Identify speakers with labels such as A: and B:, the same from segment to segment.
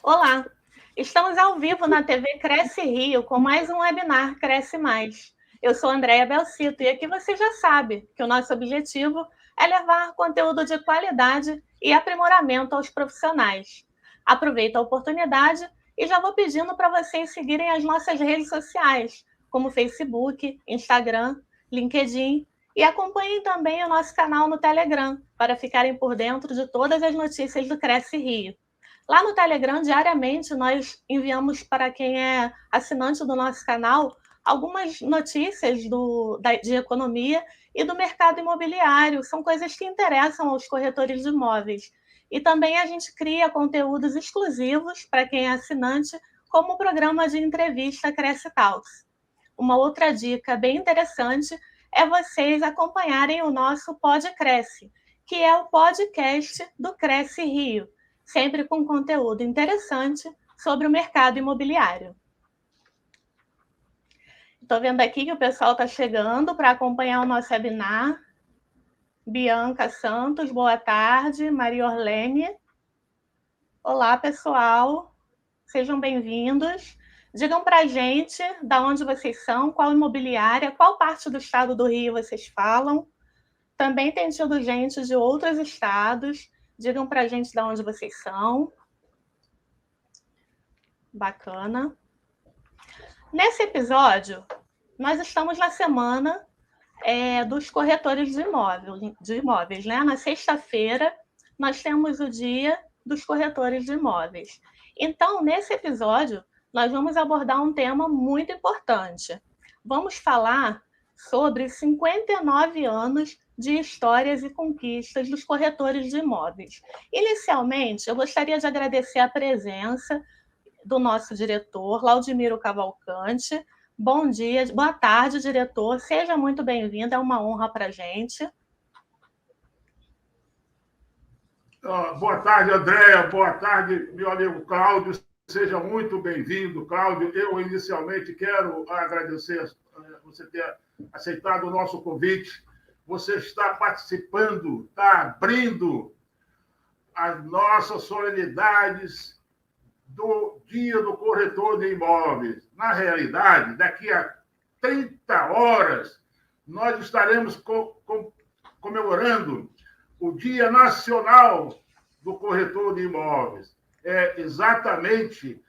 A: Olá, estamos ao vivo na TV Cresce Rio com mais um webinar Cresce Mais. Eu sou Andréia Belcito e aqui você já sabe que o nosso objetivo é levar conteúdo de qualidade e aprimoramento aos profissionais. Aproveita a oportunidade e já vou pedindo para vocês seguirem as nossas redes sociais, como Facebook, Instagram, LinkedIn, e acompanhem também o nosso canal no Telegram para ficarem por dentro de todas as notícias do Cresce Rio. Lá no Telegram, diariamente, nós enviamos para quem é assinante do nosso canal algumas notícias de economia e do mercado imobiliário. São coisas que interessam aos corretores de imóveis. E também a gente cria conteúdos exclusivos para quem é assinante, como o programa de entrevista Cresce Talks. Uma outra dica bem interessante é vocês acompanharem o nosso Podcresce, que é o podcast do Cresce Rio, sempre com conteúdo interessante sobre o mercado imobiliário. Estou vendo aqui que o pessoal está chegando para acompanhar o nosso webinar. Bianca Santos, boa tarde. Maria Orlene. Olá, pessoal. Sejam bem-vindos. Digam para a gente de onde vocês são, qual imobiliária, qual parte do estado do Rio vocês falam. Também tem tido gente de outros estados. Digam para a gente de onde vocês são. Bacana. Nesse episódio, nós estamos na semana dos corretores de imóveis, né? Na sexta-feira, nós temos o dia dos corretores de imóveis. Então, nesse episódio, nós vamos abordar um tema muito importante. Vamos falar sobre 59 anos de histórias e conquistas dos corretores de imóveis. Inicialmente, eu gostaria de agradecer a presença do nosso diretor, Laudimiro Cavalcante. Bom dia, boa tarde, diretor. Seja muito bem-vindo, é uma honra para a gente.
B: Boa tarde, Andréia. Boa tarde, meu amigo Cláudio. Seja muito bem-vindo, Cláudio. Eu, inicialmente, quero agradecer você ter aceitado o nosso convite. Você está participando, está abrindo as nossas solenidades do Dia do Corretor de Imóveis. Na realidade, daqui a 30 horas, nós estaremos comemorando o Dia Nacional do Corretor de Imóveis. É exatamente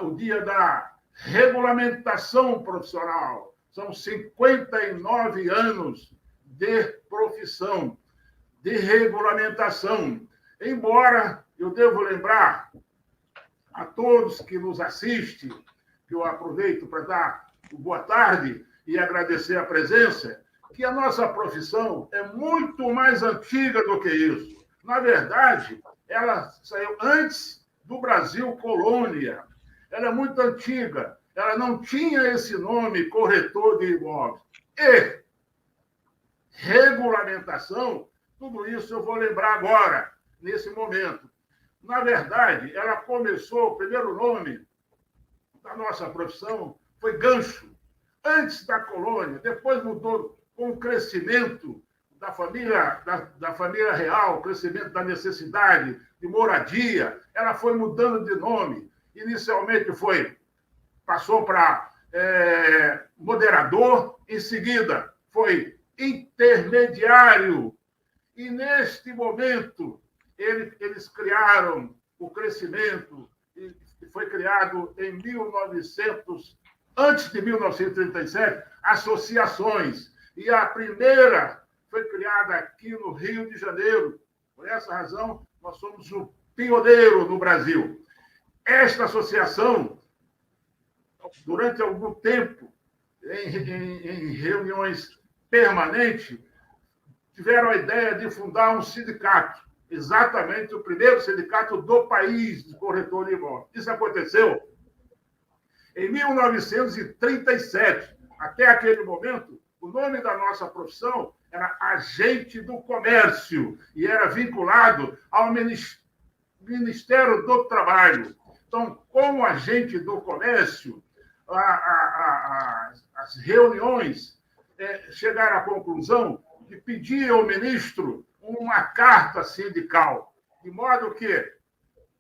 B: o dia da regulamentação profissional. São 59 anos de profissão, de regulamentação. Embora eu devo lembrar a todos que nos assistem, que eu aproveito para dar boa tarde e agradecer a presença, que a nossa profissão é muito mais antiga do que isso. Na verdade, ela saiu antes do Brasil colônia. Ela é muito antiga. Ela não tinha esse nome, corretor de imóveis. E regulamentação, tudo isso eu vou lembrar agora, nesse momento. Na verdade, ela começou, o primeiro nome da nossa profissão foi gancho, antes da colônia, depois mudou com o crescimento da família real, o crescimento da necessidade de moradia, ela foi mudando de nome. Inicialmente passou para moderador, em seguida foi intermediário, e neste momento eles criaram o crescimento, e foi criado em 1900, antes de 1937, associações. E a primeira foi criada aqui no Rio de Janeiro. Por essa razão, nós somos o pioneiro no Brasil. Esta associação, durante algum tempo, em reuniões permanentes, tiveram a ideia de fundar um sindicato, exatamente o primeiro sindicato do país de corretor de imóveis. Isso aconteceu em 1937. Até aquele momento, o nome da nossa profissão era agente do comércio e era vinculado ao Ministério do Trabalho. Então, como agente do comércio, as reuniões chegaram à conclusão de pedir ao ministro uma carta sindical, de modo que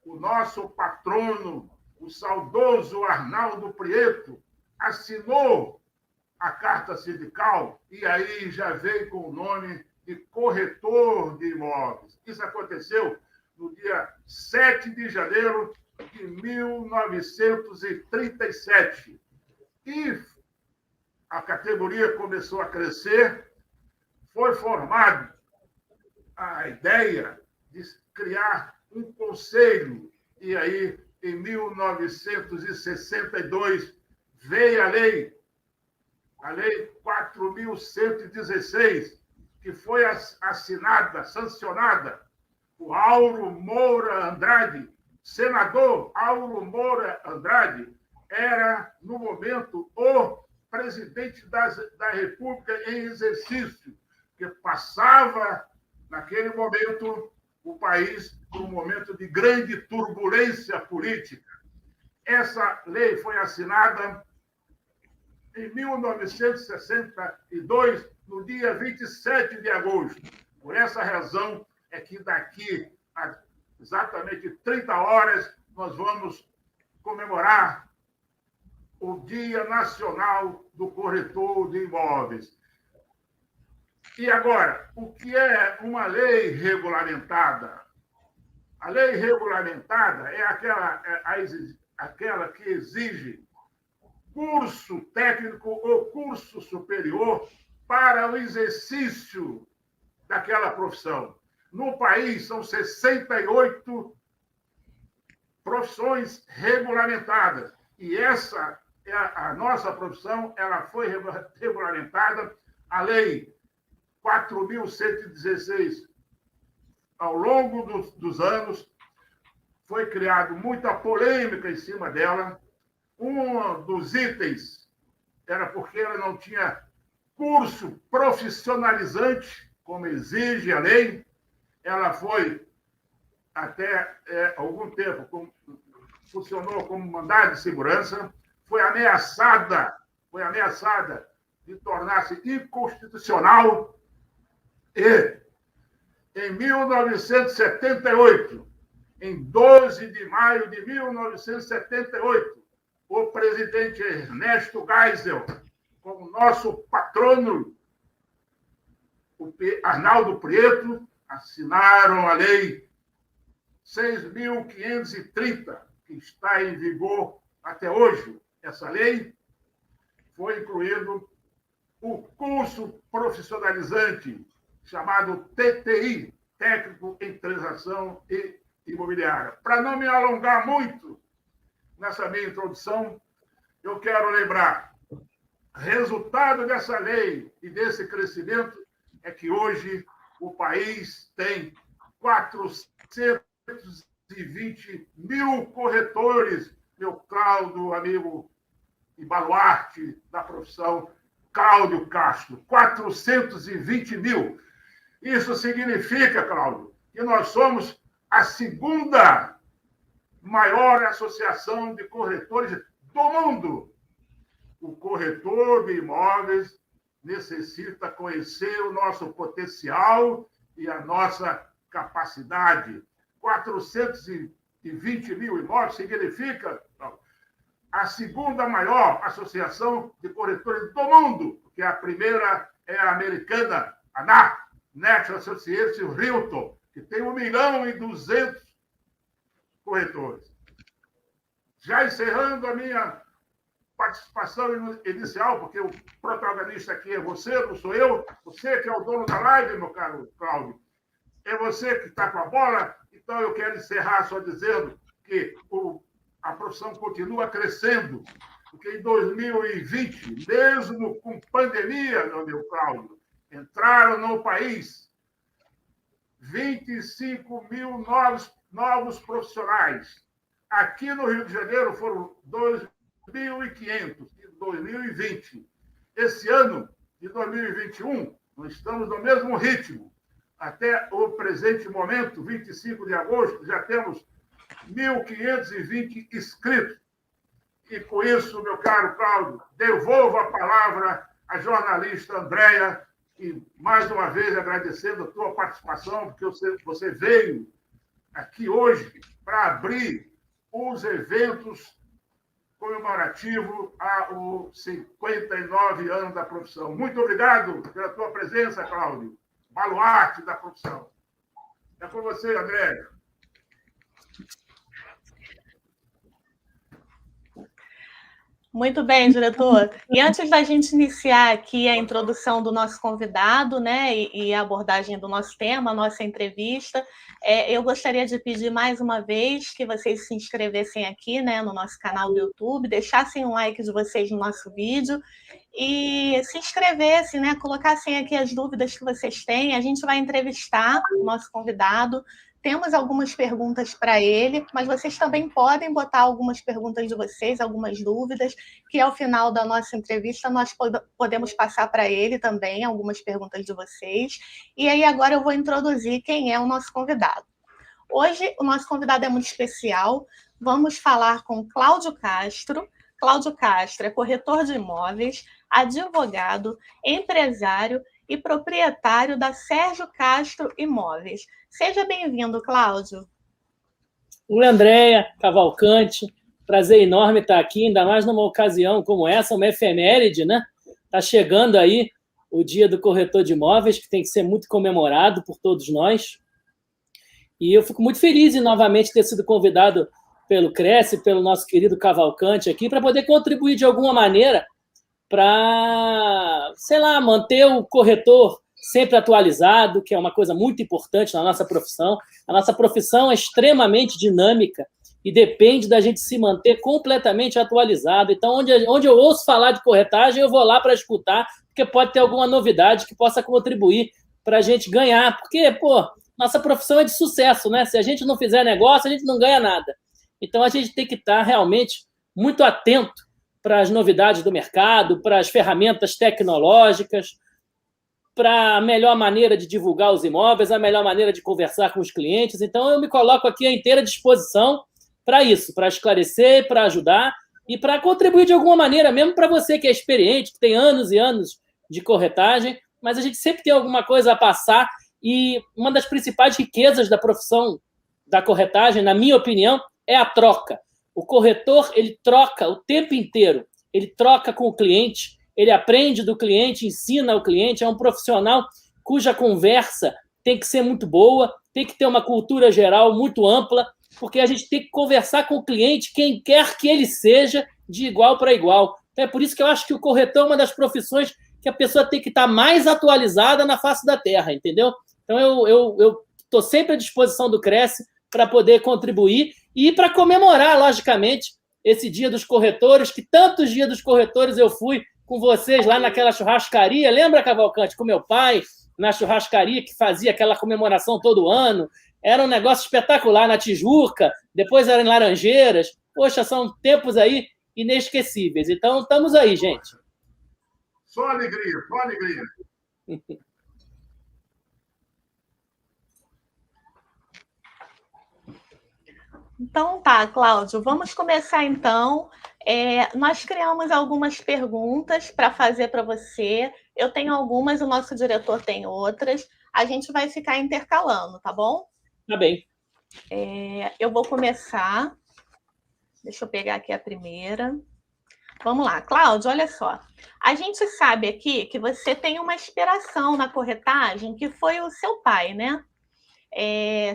B: o nosso patrono, o saudoso Arnaldo Prieto, assinou a carta sindical e aí já veio com o nome de corretor de imóveis. Isso aconteceu no dia 7 de janeiro de 1937. E a categoria começou a crescer, foi formada a ideia de criar um conselho. E aí, em 1962, veio a Lei 4.116, que foi assinada, sancionada por Auro Moura Andrade. Senador Auro Moura Andrade era, no momento, o presidente da República em exercício, que passava, naquele momento, o país por um momento de grande turbulência política. Essa lei foi assinada em 1962, no dia 27 de agosto. Por essa razão é que daqui a exatamente 30 horas nós vamos comemorar o Dia Nacional do Corretor de Imóveis. E agora, o que é uma lei regulamentada? A lei regulamentada é aquela que exige curso técnico ou curso superior para o exercício daquela profissão. No país, são 68 profissões regulamentadas. E essa é a nossa profissão, ela foi regulamentada, a Lei 4.116. Ao longo dos anos, foi criado muita polêmica em cima dela. Um dos itens era porque ela não tinha curso profissionalizante, como exige a lei. Ela foi, até algum tempo, funcionou como mandado de segurança, foi ameaçada de tornar-se inconstitucional e, em 1978, em 12 de maio de 1978, o presidente Ernesto Geisel, como nosso patrono, o Arnaldo Prieto, assinaram a Lei 6.530, que está em vigor até hoje. Essa lei foi incluído o curso profissionalizante, chamado TTI, Técnico em Transação Imobiliária. Para não me alongar muito nessa minha introdução, eu quero lembrar, resultado dessa lei e desse crescimento é que hoje o país tem 420 mil corretores, meu Cláudio, amigo e baluarte da profissão, Cláudio Castro, 420 mil. Isso significa, Cláudio, que nós somos a segunda maior associação de corretores do mundo. O corretor de imóveis necessita conhecer o nosso potencial e a nossa capacidade. 420 mil imóveis significa a segunda maior associação de corretores do mundo, porque a primeira é a americana, a NAR, National Association Realtor, que tem 1.200.000 corretores. Já encerrando a minha participação inicial, porque o protagonista aqui é você, não sou eu, você que é o dono da live, meu caro Cláudio, é você que está com a bola, então eu quero encerrar só dizendo que a profissão continua crescendo, porque em 2020, mesmo com pandemia, meu Cláudio, entraram no país 25 mil novos profissionais. Aqui no Rio de Janeiro foram 2.500 em 2020. Esse ano, de 2021, nós estamos no mesmo ritmo. Até o presente momento, 25 de agosto, já temos 1.520 inscritos. E com isso, meu caro Cláudio, devolvo a palavra à jornalista Andréia e, mais uma vez, agradecendo a tua participação, porque você veio aqui hoje para abrir os eventos comemorativos aos 59 anos da profissão. Muito obrigado pela tua presença, Cláudio. Baluarte da profissão. É com você, André.
A: Muito bem, diretor. E antes da gente iniciar aqui a introdução do nosso convidado, né, e a abordagem do nosso tema, a nossa entrevista, eu gostaria de pedir mais uma vez que vocês se inscrevessem aqui, né, no nosso canal do YouTube, deixassem um like de vocês no nosso vídeo e se inscrevessem, né, colocassem aqui as dúvidas que vocês têm. A gente vai entrevistar o nosso convidado. Temos algumas perguntas para ele, mas vocês também podem botar algumas perguntas de vocês, algumas dúvidas, que ao final da nossa entrevista nós podemos passar para ele também algumas perguntas de vocês. E aí agora eu vou introduzir quem é o nosso convidado. Hoje o nosso convidado é muito especial. Vamos falar com Cláudio Castro. Cláudio Castro é corretor de imóveis, advogado, empresário e proprietário da Sérgio Castro Imóveis. Seja bem-vindo, Cláudio.
C: Oi, Andréia Cavalcante. Prazer enorme estar aqui, ainda mais numa ocasião como essa, uma efeméride, né? Está chegando aí o Dia do Corretor de Imóveis, que tem que ser muito comemorado por todos nós. E eu fico muito feliz em novamente ter sido convidado pelo Cresce, pelo nosso querido Cavalcante aqui, para poder contribuir de alguma maneira para, sei lá, manter o corretor sempre atualizado, que é uma coisa muito importante na nossa profissão. A nossa profissão é extremamente dinâmica e depende da gente se manter completamente atualizado. Então, onde eu ouço falar de corretagem, eu vou lá para escutar, porque pode ter alguma novidade que possa contribuir para a gente ganhar. Porque, nossa profissão é de sucesso, né? Se a gente não fizer negócio, a gente não ganha nada. Então, a gente tem que estar realmente muito atento para as novidades do mercado, para as ferramentas tecnológicas, para a melhor maneira de divulgar os imóveis, a melhor maneira de conversar com os clientes. Então, eu me coloco aqui à inteira disposição para isso, para esclarecer, para ajudar e para contribuir de alguma maneira, mesmo para você que é experiente, que tem anos e anos de corretagem, mas a gente sempre tem alguma coisa a passar e uma das principais riquezas da profissão da corretagem, na minha opinião, é a troca. O corretor, ele troca o tempo inteiro, ele troca com o cliente, ele aprende do cliente, ensina ao cliente, é um profissional cuja conversa tem que ser muito boa, tem que ter uma cultura geral muito ampla, porque a gente tem que conversar com o cliente, quem quer que ele seja, de igual para igual. Então, é por isso que eu acho que o corretor é uma das profissões que a pessoa tem que estar mais atualizada na face da terra, entendeu? Então, eu estou sempre à disposição do Cresce para poder contribuir e para comemorar, logicamente, esse Dia dos Corretores, que tantos Dias dos Corretores eu fui com vocês lá naquela churrascaria. Lembra, Cavalcante, com meu pai, na churrascaria que fazia aquela comemoração todo ano? Era um negócio espetacular na Tijuca, depois era em Laranjeiras. Poxa, são tempos aí inesquecíveis. Então, estamos aí, gente.
B: Só alegria, só alegria.
A: Então tá, Cláudio, vamos começar então. Nós criamos algumas perguntas para fazer para você. Eu tenho algumas, o nosso diretor tem outras. A gente vai ficar intercalando, tá bom?
C: Tá bem.
A: Eu vou começar. Deixa eu pegar aqui a primeira. Vamos lá, Cláudio, olha só. A gente sabe aqui que você tem uma inspiração na corretagem, que foi o seu pai, né?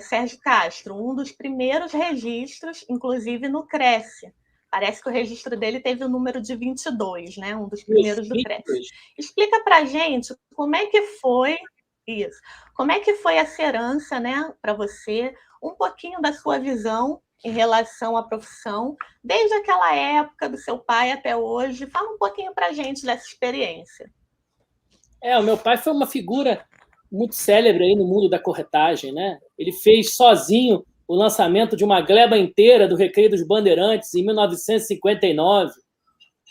A: Sérgio Castro, um dos primeiros registros, inclusive no Cresce. Parece que o registro dele teve o número de 22, né? Um dos primeiros do Cresce. Explica para a gente como é que foi isso. Como é que foi essa herança, né, para você? Um pouquinho da sua visão em relação à profissão, desde aquela época do seu pai até hoje. Fala um pouquinho para a gente dessa experiência.
C: O meu pai foi uma figura muito célebre aí no mundo da corretagem, né? Ele fez sozinho o lançamento de uma gleba inteira do Recreio dos Bandeirantes em 1959.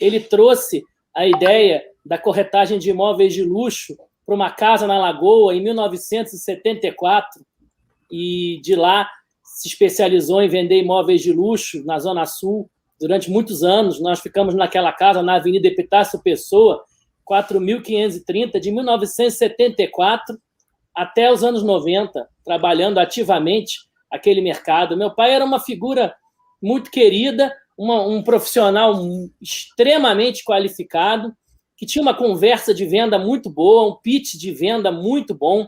C: Ele trouxe a ideia da corretagem de imóveis de luxo para uma casa na Lagoa em 1974 e de lá se especializou em vender imóveis de luxo na Zona Sul durante muitos anos. Nós ficamos naquela casa na Avenida Epitácio Pessoa, 4.530, de 1974 até os anos 90, trabalhando ativamente aquele mercado. Meu pai era uma figura muito querida, um profissional extremamente qualificado, que tinha uma conversa de venda muito boa, um pitch de venda muito bom,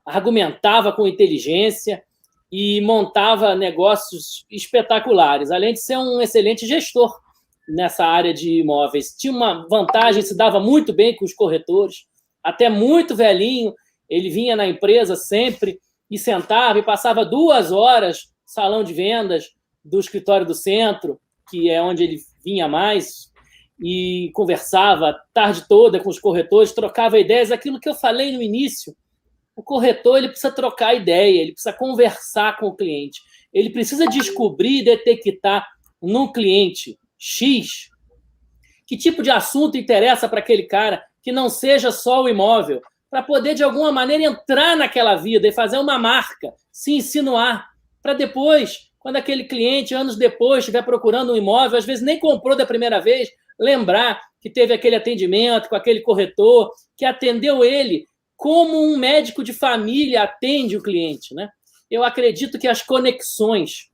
C: argumentava com inteligência e montava negócios espetaculares, além de ser um excelente gestor nessa área de imóveis. Tinha uma vantagem, se dava muito bem com os corretores, até muito velhinho, ele vinha na empresa sempre e sentava e passava 2 horas no salão de vendas do escritório do centro, que é onde ele vinha mais, e conversava a tarde toda com os corretores, trocava ideias, aquilo que eu falei no início. O corretor ele precisa trocar ideia, ele precisa conversar com o cliente, ele precisa descobrir e detectar no cliente X que tipo de assunto interessa para aquele cara, que não seja só o imóvel, para poder, de alguma maneira, entrar naquela vida e fazer uma marca, se insinuar, para depois, quando aquele cliente, anos depois, estiver procurando um imóvel, às vezes nem comprou da primeira vez, lembrar que teve aquele atendimento com aquele corretor, que atendeu ele como um médico de família atende o cliente, né? Eu acredito que as conexões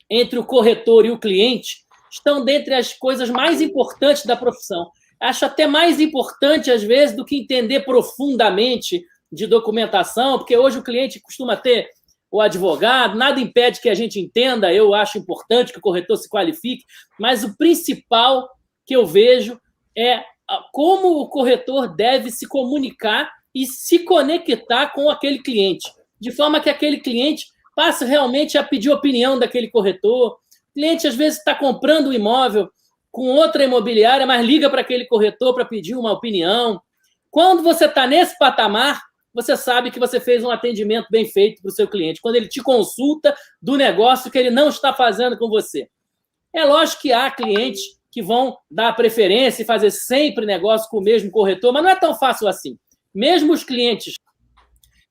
C: entre o corretor e o cliente estão dentre as coisas mais importantes da profissão. Acho até mais importante, às vezes, do que entender profundamente de documentação, porque hoje o cliente costuma ter o advogado, nada impede que a gente entenda, eu acho importante que o corretor se qualifique, mas o principal que eu vejo é como o corretor deve se comunicar e se conectar com aquele cliente, de forma que aquele cliente passe realmente a pedir opinião daquele corretor. O cliente, às vezes, está comprando um imóvel com outra imobiliária, mas liga para aquele corretor para pedir uma opinião. Quando você está nesse patamar, você sabe que você fez um atendimento bem feito para o seu cliente, quando ele te consulta do negócio que ele não está fazendo com você. É lógico que há clientes que vão dar preferência e fazer sempre negócio com o mesmo corretor, mas não é tão fácil assim. Mesmo os clientes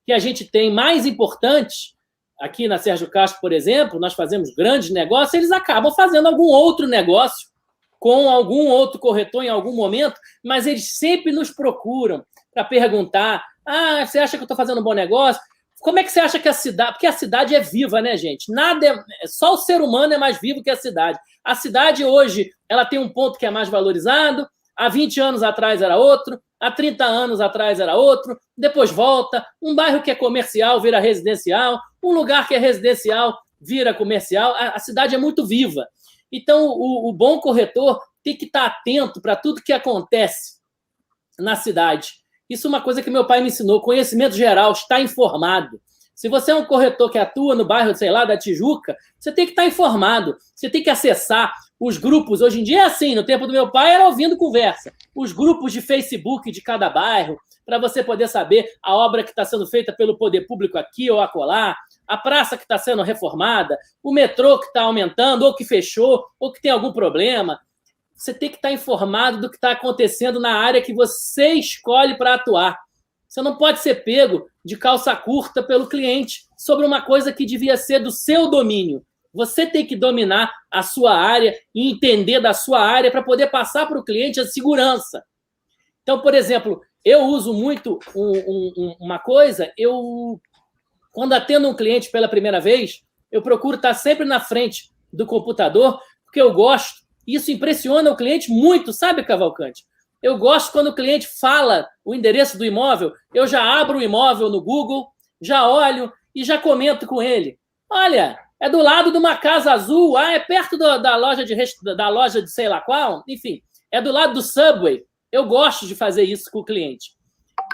C: que a gente tem mais importantes, aqui na Sérgio Castro, por exemplo, nós fazemos grandes negócios, eles acabam fazendo algum outro negócio com algum outro corretor em algum momento, mas eles sempre nos procuram para perguntar: ah, você acha que eu estou fazendo um bom negócio? Como é que você acha que a cidade... Porque a cidade é viva, né, gente? Nada só o ser humano é mais vivo que a cidade. A cidade hoje ela tem um ponto que é mais valorizado, há 20 anos atrás era outro, há 30 anos atrás era outro, depois volta, um bairro que é comercial vira residencial, um lugar que é residencial vira comercial, a cidade é muito viva. Então, o bom corretor tem que estar atento para tudo que acontece na cidade. Isso é uma coisa que meu pai me ensinou, conhecimento geral, estar informado. Se você é um corretor que atua no bairro, sei lá, da Tijuca, você tem que estar informado, você tem que acessar os grupos. Hoje em dia é assim, no tempo do meu pai era ouvindo conversa. Os grupos de Facebook de cada bairro, para você poder saber a obra que está sendo feita pelo poder público aqui ou acolá, a praça que está sendo reformada, o metrô que está aumentando, ou que fechou, ou que tem algum problema. Você tem que estar informado do que está acontecendo na área que você escolhe para atuar. Você não pode ser pego de calça curta pelo cliente sobre uma coisa que devia ser do seu domínio. Você tem que dominar a sua área e entender da sua área para poder passar para o cliente a segurança. Então, por exemplo, eu uso muito uma coisa, quando atendo um cliente pela primeira vez, eu procuro estar sempre na frente do computador, porque eu gosto. Isso impressiona o cliente muito, sabe, Cavalcante? Eu gosto quando o cliente fala o endereço do imóvel, eu já abro o imóvel no Google, já olho e já comento com ele. Olha, é do lado de uma casa azul, é perto da loja de sei lá qual, enfim, é do lado do Subway. Eu gosto de fazer isso com o cliente.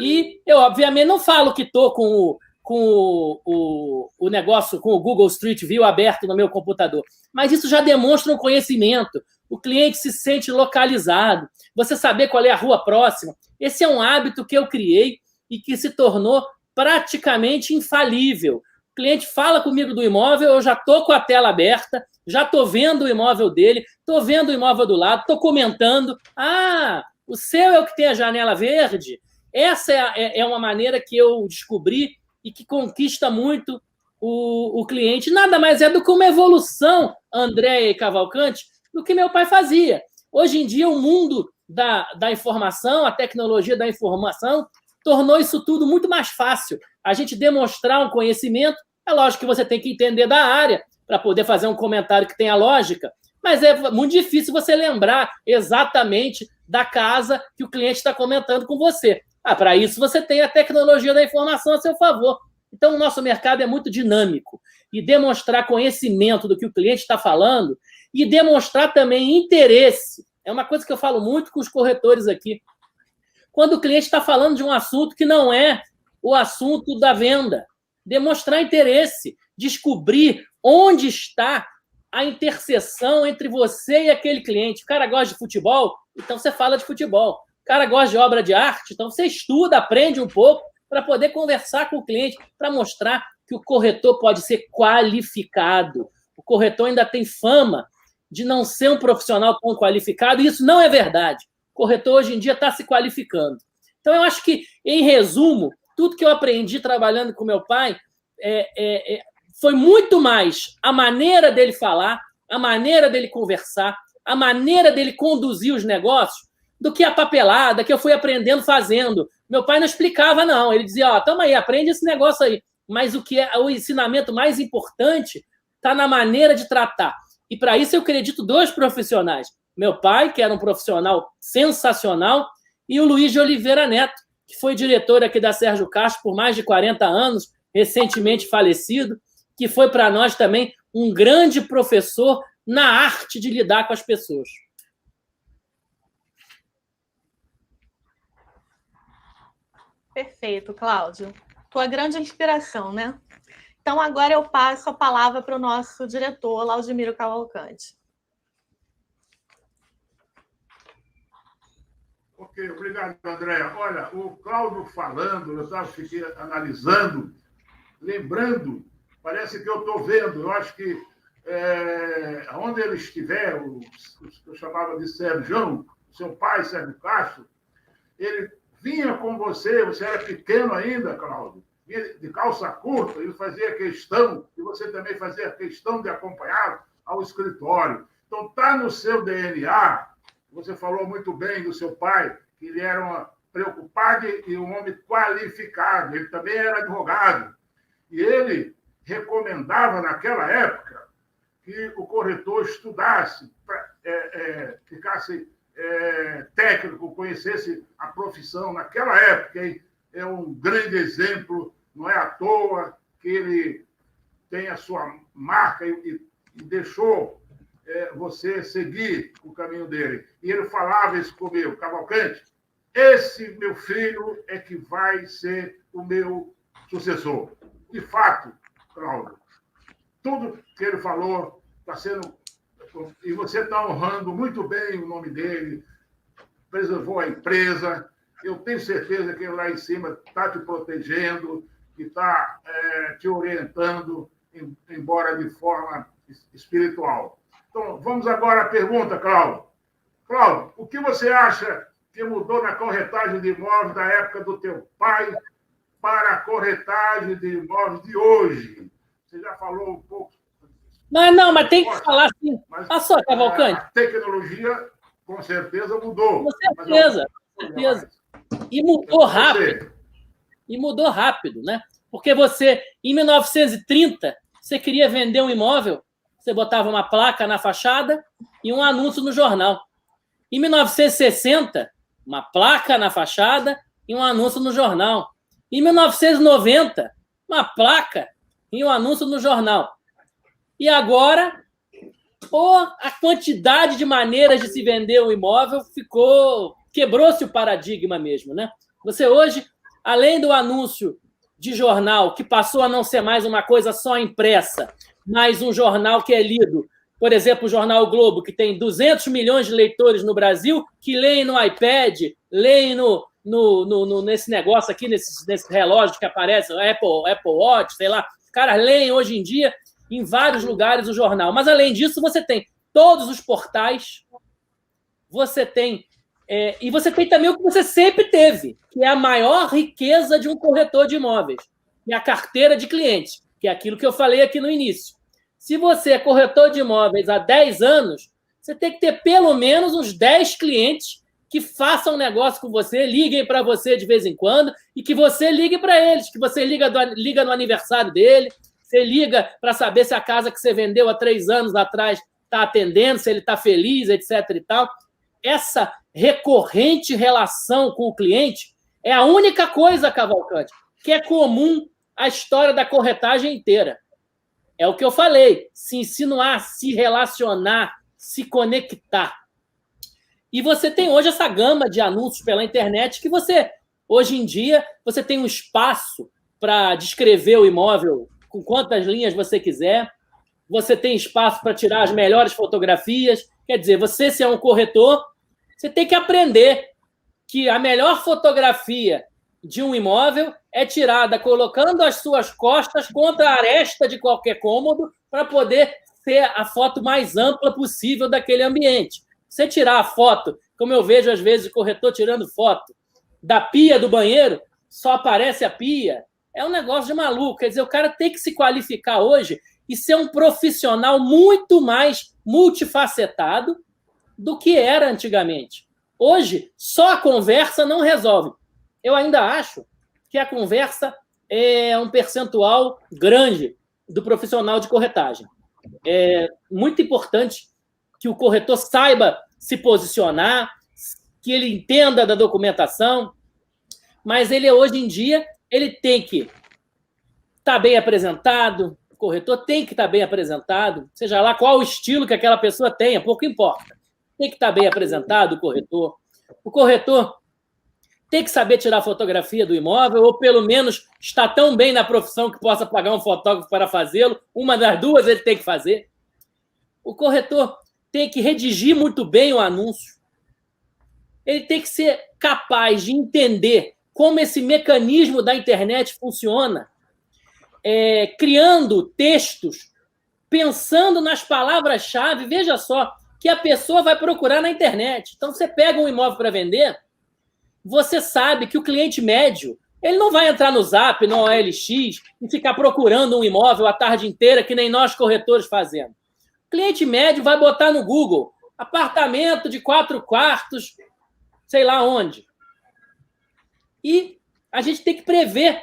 C: E eu, obviamente, não falo que estou com o negócio, com o Google Street View aberto no meu computador, mas isso já demonstra um conhecimento. O cliente se sente localizado, você saber qual é a rua próxima. Esse é um hábito que eu criei e que se tornou praticamente infalível. O cliente fala comigo do imóvel, eu já estou com a tela aberta, já estou vendo o imóvel dele, estou vendo o imóvel do lado, estou comentando. Ah, o seu é o que tem a janela verde? Essa é uma maneira que eu descobri e que conquista muito o cliente. Nada mais é do que uma evolução, Andréia e Cavalcante, do que meu pai fazia. Hoje em dia, o mundo da informação, a tecnologia da informação, tornou isso tudo muito mais fácil. A gente demonstrar um conhecimento, É lógico que você tem que entender da área para poder fazer um comentário que tenha lógica, mas é muito difícil você lembrar exatamente da casa que o cliente está comentando com você. Para isso você tem a tecnologia da informação a seu favor. Então, o nosso mercado é muito dinâmico. E demonstrar conhecimento do que o cliente está falando e demonstrar também interesse. É uma coisa que eu falo muito com os corretores aqui. Quando o cliente está falando de um assunto que não é o assunto da venda, demonstrar interesse, descobrir onde está a interseção entre você e aquele cliente. O cara gosta de futebol, então você fala de futebol. O cara gosta de obra de arte, então você estuda, aprende um pouco para poder conversar com o cliente, para mostrar que o corretor pode ser qualificado. O corretor ainda tem fama de não ser um profissional tão qualificado, e isso não é verdade. O corretor hoje em dia está se qualificando. Então, eu acho que, em resumo, tudo que eu aprendi trabalhando com meu pai foi muito mais a maneira dele falar, a maneira dele conversar, a maneira dele conduzir os negócios, do que a papelada que eu fui aprendendo fazendo. Meu pai não explicava, não. Ele dizia, toma aí, aprende esse negócio aí. Mas o que é o ensinamento mais importante está na maneira de tratar. E para isso eu acredito 2 profissionais. Meu pai, que era um profissional sensacional, e o Luiz de Oliveira Neto, que foi diretor aqui da Sérgio Castro por mais de 40 anos, recentemente falecido, que foi para nós também um grande professor na arte de lidar com as pessoas.
A: Perfeito, Cláudio. Tua grande inspiração, né? Então, agora eu passo a palavra para o nosso diretor, Laudimiro Cavalcante.
B: Ok, obrigado, Andréa. Olha, o Cláudio falando, eu fiquei analisando, lembrando, parece que eu estou vendo, eu acho que onde ele estiver, eu chamava de Sérgio, seu pai, Sérgio Castro, ele vinha com você era pequeno ainda, Cláudio, vinha de calça curta, ele fazia questão, e você também fazia questão de acompanhar ao escritório. Então, está no seu DNA, você falou muito bem do seu pai, que ele era um preocupado e um homem qualificado, ele também era advogado. E ele recomendava, naquela época, que o corretor estudasse, ficasse técnico, conhecesse a profissão naquela época. Hein? É um grande exemplo, não é à toa que ele tem a sua marca e deixou você seguir o caminho dele. E ele falava isso comigo, Cavalcante, esse meu filho é que vai ser o meu sucessor. De fato, Cláudio, tudo que ele falou está sendo... E você está honrando muito bem o nome dele, preservou a empresa. Eu tenho certeza que ele lá em cima está te protegendo, que está te orientando, embora de forma espiritual. Então, vamos agora à pergunta, Cláudio. Cláudio, o que você acha que mudou na corretagem de imóveis da época do teu pai para a corretagem de imóveis de hoje? Você já falou um pouco.
C: Não, mas tem que falar assim. Olha só, Cavalcante.
B: A tecnologia, com certeza, mudou.
C: Com certeza, com certeza. E mudou rápido. E mudou rápido, né? Porque você, em 1930, você queria vender um imóvel, você botava uma placa na fachada e um anúncio no jornal. Em 1960, uma placa na fachada e um anúncio no jornal. Em 1990, uma placa e um anúncio no jornal. E agora, a quantidade de maneiras de se vender um imóvel quebrou-se o paradigma mesmo, né? Você hoje, além do anúncio de jornal, que passou a não ser mais uma coisa só impressa, mas um jornal que é lido, por exemplo, o Jornal o Globo, que tem 200 milhões de leitores no Brasil, que leem no iPad, leem nesse negócio aqui, nesse relógio que aparece, Apple Watch, sei lá. Os caras leem hoje em dia em vários lugares o jornal. Mas, além disso, você tem todos os portais, você tem... e você tem também o que você sempre teve, que é a maior riqueza de um corretor de imóveis, que é a carteira de clientes, que é aquilo que eu falei aqui no início. Se você é corretor de imóveis há 10 anos, você tem que ter pelo menos uns 10 clientes que façam negócio com você, liguem para você de vez em quando, e que você ligue para eles, que você liga no aniversário dele, você liga para saber se a casa que você vendeu há 3 anos atrás está atendendo, se ele está feliz, etc. e tal. Essa recorrente relação com o cliente é a única coisa, Cavalcante, que é comum à história da corretagem inteira. É o que eu falei, se insinuar, se relacionar, se conectar. E você tem hoje essa gama de anúncios pela internet que você, hoje em dia, você tem um espaço para descrever o imóvel com quantas linhas você quiser, você tem espaço para tirar as melhores fotografias. Quer dizer, você, se é um corretor, você tem que aprender que a melhor fotografia de um imóvel é tirada colocando as suas costas contra a aresta de qualquer cômodo para poder ser a foto mais ampla possível daquele ambiente. Você tirar a foto, como eu vejo às vezes o corretor tirando foto da pia do banheiro, só aparece a pia, é um negócio de maluco. Quer dizer, o cara tem que se qualificar hoje e ser um profissional muito mais multifacetado do que era antigamente. Hoje, só a conversa não resolve. Eu ainda acho que a conversa é um percentual grande do profissional de corretagem. É muito importante que o corretor saiba se posicionar, que ele entenda da documentação, mas ele, hoje em dia, ele tem que estar bem apresentado, o corretor tem que estar bem apresentado, seja lá qual o estilo que aquela pessoa tenha, pouco importa. Tem que estar bem apresentado o corretor. O corretor tem que saber tirar fotografia do imóvel, ou pelo menos estar tão bem na profissão que possa pagar um fotógrafo para fazê-lo. Uma das duas ele tem que fazer. O corretor tem que redigir muito bem o anúncio. Ele tem que ser capaz de entender como esse mecanismo da internet funciona, criando textos, pensando nas palavras-chave. Veja só, que a pessoa vai procurar na internet. Então, você pega um imóvel para vender, você sabe que o cliente médio, ele não vai entrar no Zap, no OLX, e ficar procurando um imóvel a tarde inteira, que nem nós corretores fazemos. O cliente médio vai botar no Google apartamento de 4 quartos, sei lá onde. E a gente tem que prever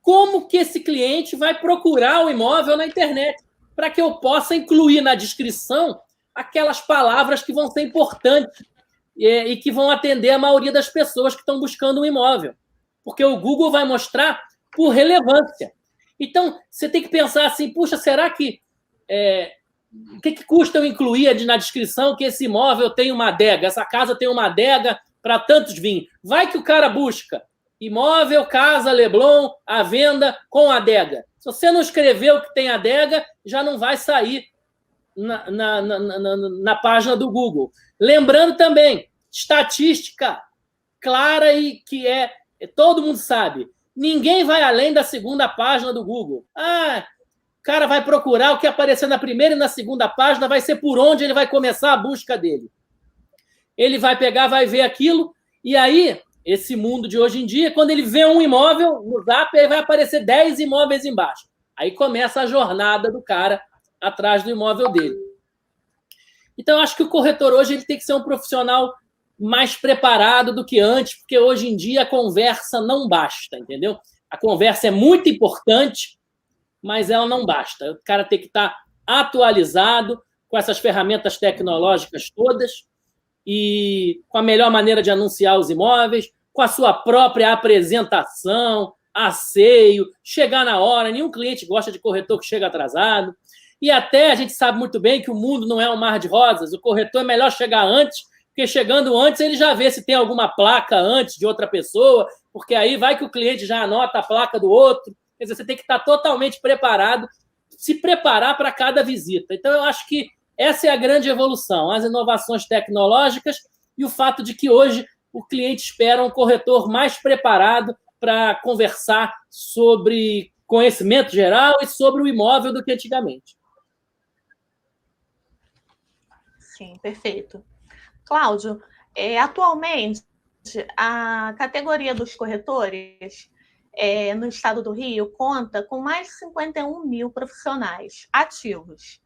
C: como que esse cliente vai procurar o imóvel na internet, para que eu possa incluir na descrição aquelas palavras que vão ser importantes e que vão atender a maioria das pessoas que estão buscando um imóvel. Porque o Google vai mostrar por relevância. Então, você tem que pensar assim, puxa, será que... o que custa eu incluir na descrição que esse imóvel tem uma adega, essa casa tem uma adega para tantos vinhos? Vai que o cara busca imóvel, casa, Leblon, à venda com adega. Se você não escreveu que tem adega, já não vai sair na página do Google. Lembrando também, estatística clara e que todo mundo sabe, ninguém vai além da segunda página do Google. O cara vai procurar o que aparecer na primeira e na segunda página, vai ser por onde ele vai começar a busca dele. Ele vai pegar, vai ver aquilo, e aí, esse mundo de hoje em dia, quando ele vê um imóvel no Zap, aí vai aparecer 10 imóveis embaixo. Aí começa a jornada do cara atrás do imóvel dele. Então, eu acho que o corretor hoje ele tem que ser um profissional mais preparado do que antes, porque hoje em dia a conversa não basta, entendeu? A conversa é muito importante, mas ela não basta. O cara tem que estar atualizado com essas ferramentas tecnológicas todas e com a melhor maneira de anunciar os imóveis, com a sua própria apresentação, asseio, chegar na hora. Nenhum cliente gosta de corretor que chega atrasado. E até a gente sabe muito bem que o mundo não é um mar de rosas. O corretor é melhor chegar antes, porque chegando antes ele já vê se tem alguma placa antes de outra pessoa, porque aí vai que o cliente já anota a placa do outro. Quer dizer, você tem que estar totalmente preparado, se preparar para cada visita. Então, eu acho que essa é a grande evolução, as inovações tecnológicas e o fato de que hoje o cliente espera um corretor mais preparado para conversar sobre conhecimento geral e sobre o imóvel do que antigamente.
A: Sim, perfeito. Cláudio, atualmente, a categoria dos corretores no estado do Rio conta com mais de 51 mil profissionais ativos.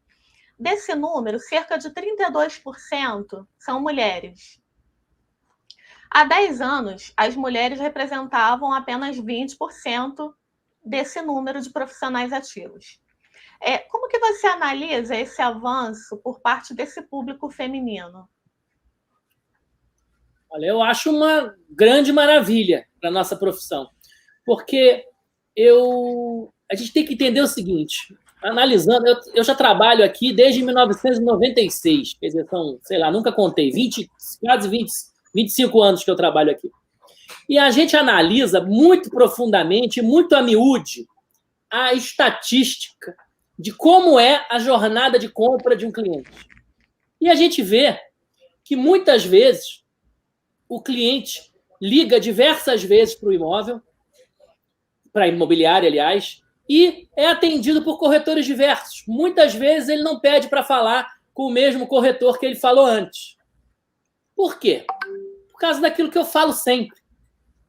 A: Desse número, cerca de 32% são mulheres. Há 10 anos, as mulheres representavam apenas 20% desse número de profissionais ativos. Como que você analisa esse avanço por parte desse público feminino?
C: Olha, eu acho uma grande maravilha para a nossa profissão, porque a gente tem que entender o seguinte, analisando, eu já trabalho aqui desde 1996, quer dizer, são, sei lá, nunca contei, quase 25 anos que eu trabalho aqui. E a gente analisa muito profundamente, muito a miúde, a estatística de como é a jornada de compra de um cliente. E a gente vê que muitas vezes o cliente liga diversas vezes para o imóvel, para a imobiliária, aliás, e é atendido por corretores diversos. Muitas vezes ele não pede para falar com o mesmo corretor que ele falou antes. Por quê? Por causa daquilo que eu falo sempre.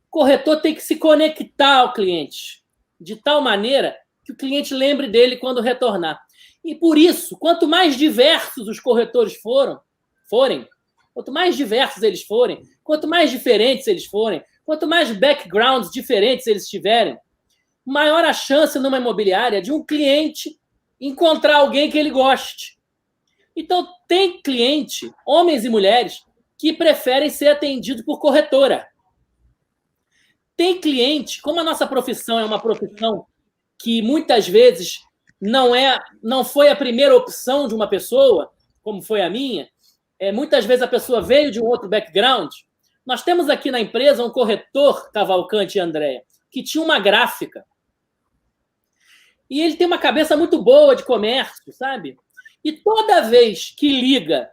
C: O corretor tem que se conectar ao cliente, de tal maneira que o cliente lembre dele quando retornar. E por isso, quanto mais diversos os corretores forem, quanto mais diversos eles forem, quanto mais diferentes eles forem, quanto mais backgrounds diferentes eles tiverem, maior a chance numa imobiliária de um cliente encontrar alguém que ele goste. Então, tem cliente, homens e mulheres, que preferem ser atendidos por corretora. Tem cliente, como a nossa profissão é uma profissão que muitas vezes não foi a primeira opção de uma pessoa, como foi a minha, muitas vezes a pessoa veio de um outro background. Nós temos aqui na empresa um corretor, Cavalcante e Andréia, que tinha uma gráfica. E ele tem uma cabeça muito boa de comércio, sabe? E toda vez que liga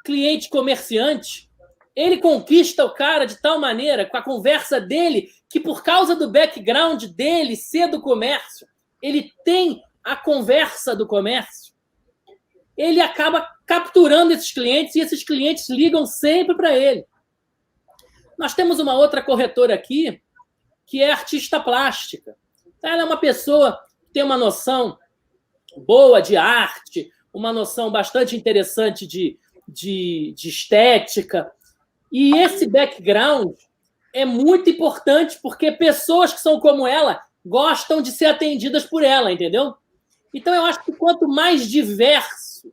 C: cliente-comerciante, ele conquista o cara de tal maneira, com a conversa dele, que por causa do background dele ser do comércio, ele tem a conversa do comércio, ele acaba capturando esses clientes e esses clientes ligam sempre para ele. Nós temos uma outra corretora aqui, que é artista plástica. Ela é uma pessoa que tem uma noção boa de arte, uma noção bastante interessante de estética. E esse background é muito importante porque pessoas que são como ela gostam de ser atendidas por ela, entendeu? Então, eu acho que quanto mais diverso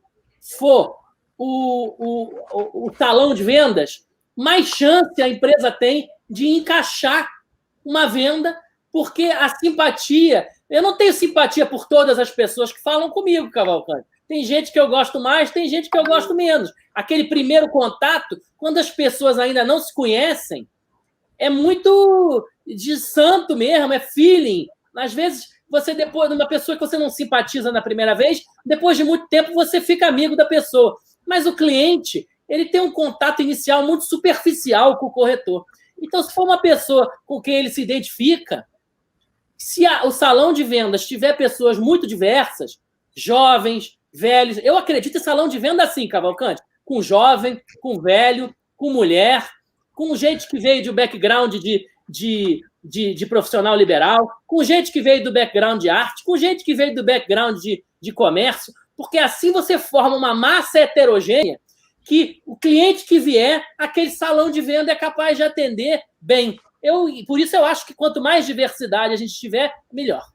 C: for o salão de vendas, mais chance a empresa tem de encaixar uma venda, porque a simpatia... Eu não tenho simpatia por todas as pessoas que falam comigo, Cavalcante. Tem gente que eu gosto mais, tem gente que eu gosto menos. Aquele primeiro contato, quando as pessoas ainda não se conhecem, é muito de santo mesmo, é feeling. Às vezes, você, depois de uma pessoa que você não simpatiza na primeira vez, depois de muito tempo você fica amigo da pessoa. Mas o cliente, ele tem um contato inicial muito superficial com o corretor. Então, se for uma pessoa com quem ele se identifica, se o salão de vendas tiver pessoas muito diversas, jovens, velhos, eu acredito em salão de venda assim, Cavalcante, com jovem, com velho, com mulher, com gente que veio de um background de profissional liberal, com gente que veio do background de arte, com gente que veio do background de comércio, porque assim você forma uma massa heterogênea que o cliente que vier, aquele salão de venda é capaz de atender bem. Por isso eu acho que quanto mais diversidade a gente tiver, melhor.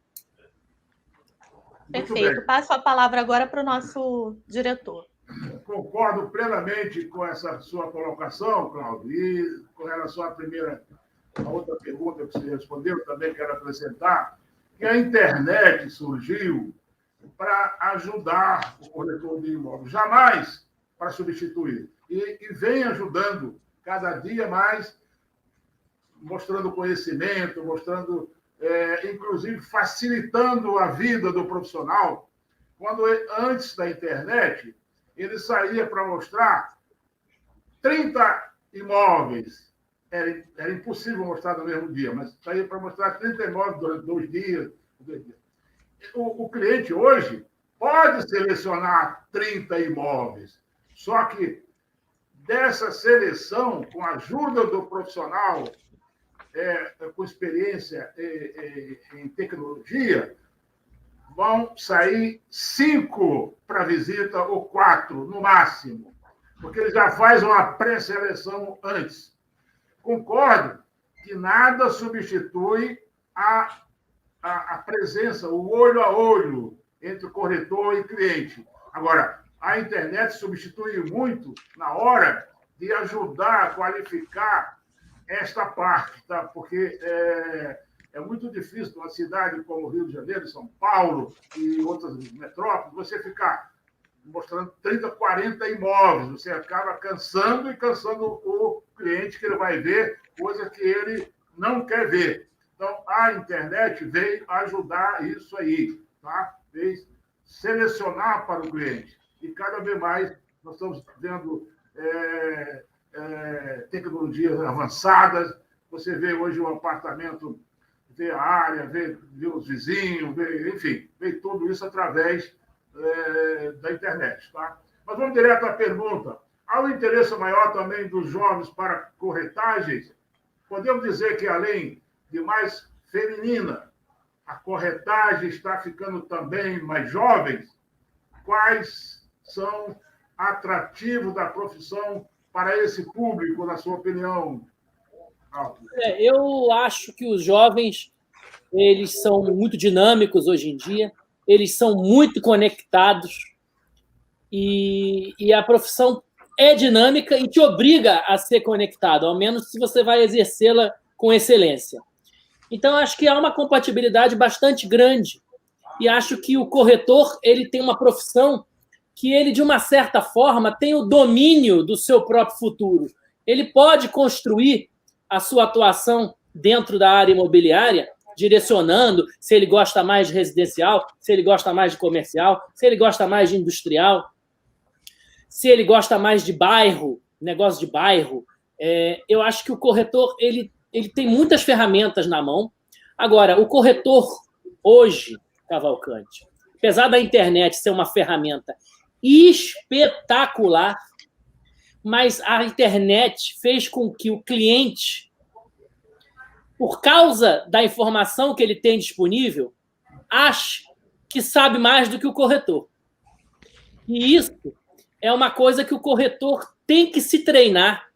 A: Perfeito. Passo a palavra agora para o nosso diretor.
B: Concordo plenamente com essa sua colocação, Cláudio. E com relação a outra pergunta que você respondeu, também quero acrescentar que a internet surgiu para ajudar o corretor de imóveis, jamais para substituir. E vem ajudando cada dia mais, mostrando conhecimento, mostrando, inclusive, facilitando a vida do profissional. Quando antes da internet, ele saía para mostrar 30 imóveis. Era impossível mostrar no mesmo dia, mas saía para mostrar 30 imóveis durante 2 dias. O cliente hoje pode selecionar 30 imóveis, só que dessa seleção, com a ajuda do profissional, com experiência em tecnologia, vão sair 5 para visita ou 4, no máximo, porque ele já faz uma pré-seleção antes. Concordo que nada substitui a a presença, o olho a olho entre o corretor e cliente. Agora, a internet substitui muito na hora de ajudar a qualificar esta parte, tá? Porque é muito difícil numa cidade como Rio de Janeiro, São Paulo e outras metrópoles, você ficar mostrando 30, 40 imóveis. Você acaba cansando o cliente, que ele vai ver coisa que ele não quer ver. Então, a internet veio ajudar isso aí, tá? Veio selecionar para o cliente. E cada vez mais nós estamos vendo tecnologias avançadas. Você vê hoje um apartamento, vê a área, vê os vizinhos, enfim, vê tudo isso através da internet. Tá? Mas vamos direto à pergunta. Há um interesse maior também dos jovens para corretagens? Podemos dizer que, além de mais feminina, a corretagem está ficando também mais jovem? Quais são atrativos da profissão para esse público, na sua opinião, Alto?
C: Eu acho que os jovens, eles são muito dinâmicos hoje em dia, eles são muito conectados e a profissão é dinâmica e te obriga a ser conectado, ao menos se você vai exercê-la com excelência. Então, acho que há uma compatibilidade bastante grande e acho que o corretor ele tem uma profissão que ele, de uma certa forma, tem o domínio do seu próprio futuro. Ele pode construir a sua atuação dentro da área imobiliária, direcionando se ele gosta mais de residencial, se ele gosta mais de comercial, se ele gosta mais de industrial, se ele gosta mais de bairro, negócio de bairro. Eu acho que o corretor ele tem muitas ferramentas na mão. Agora, o corretor hoje, Cavalcante, apesar da internet ser uma ferramenta espetacular, mas a internet fez com que o cliente, por causa da informação que ele tem disponível, ache que sabe mais do que o corretor. E isso é uma coisa que o corretor tem que se treinar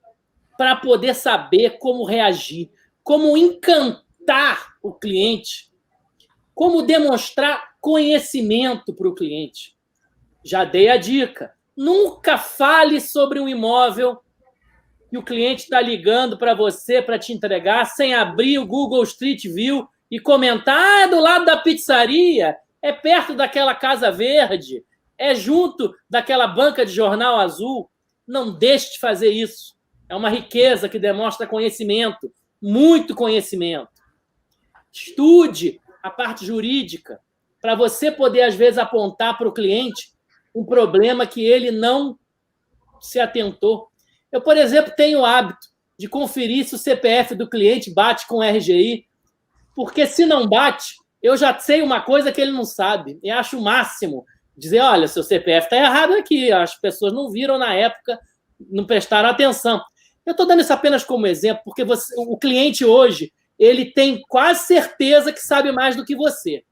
C: para poder saber como reagir, como encantar o cliente, como demonstrar conhecimento para o cliente. Já dei a dica. Nunca fale sobre um imóvel que o cliente está ligando para você para te entregar sem abrir o Google Street View e comentar: é do lado da pizzaria, é perto daquela casa verde, é junto daquela banca de jornal azul. Não deixe de fazer isso. É uma riqueza que demonstra conhecimento, muito conhecimento. Estude a parte jurídica para você poder, às vezes, apontar para o cliente um problema que ele não se atentou. Eu, por exemplo, tenho o hábito de conferir se o CPF do cliente bate com o RGI, porque se não bate, eu já sei uma coisa que ele não sabe. E acho o máximo dizer: olha, seu CPF está errado aqui, as pessoas não viram na época, não prestaram atenção. Eu estou dando isso apenas como exemplo, porque o cliente hoje ele tem quase certeza que sabe mais do que você.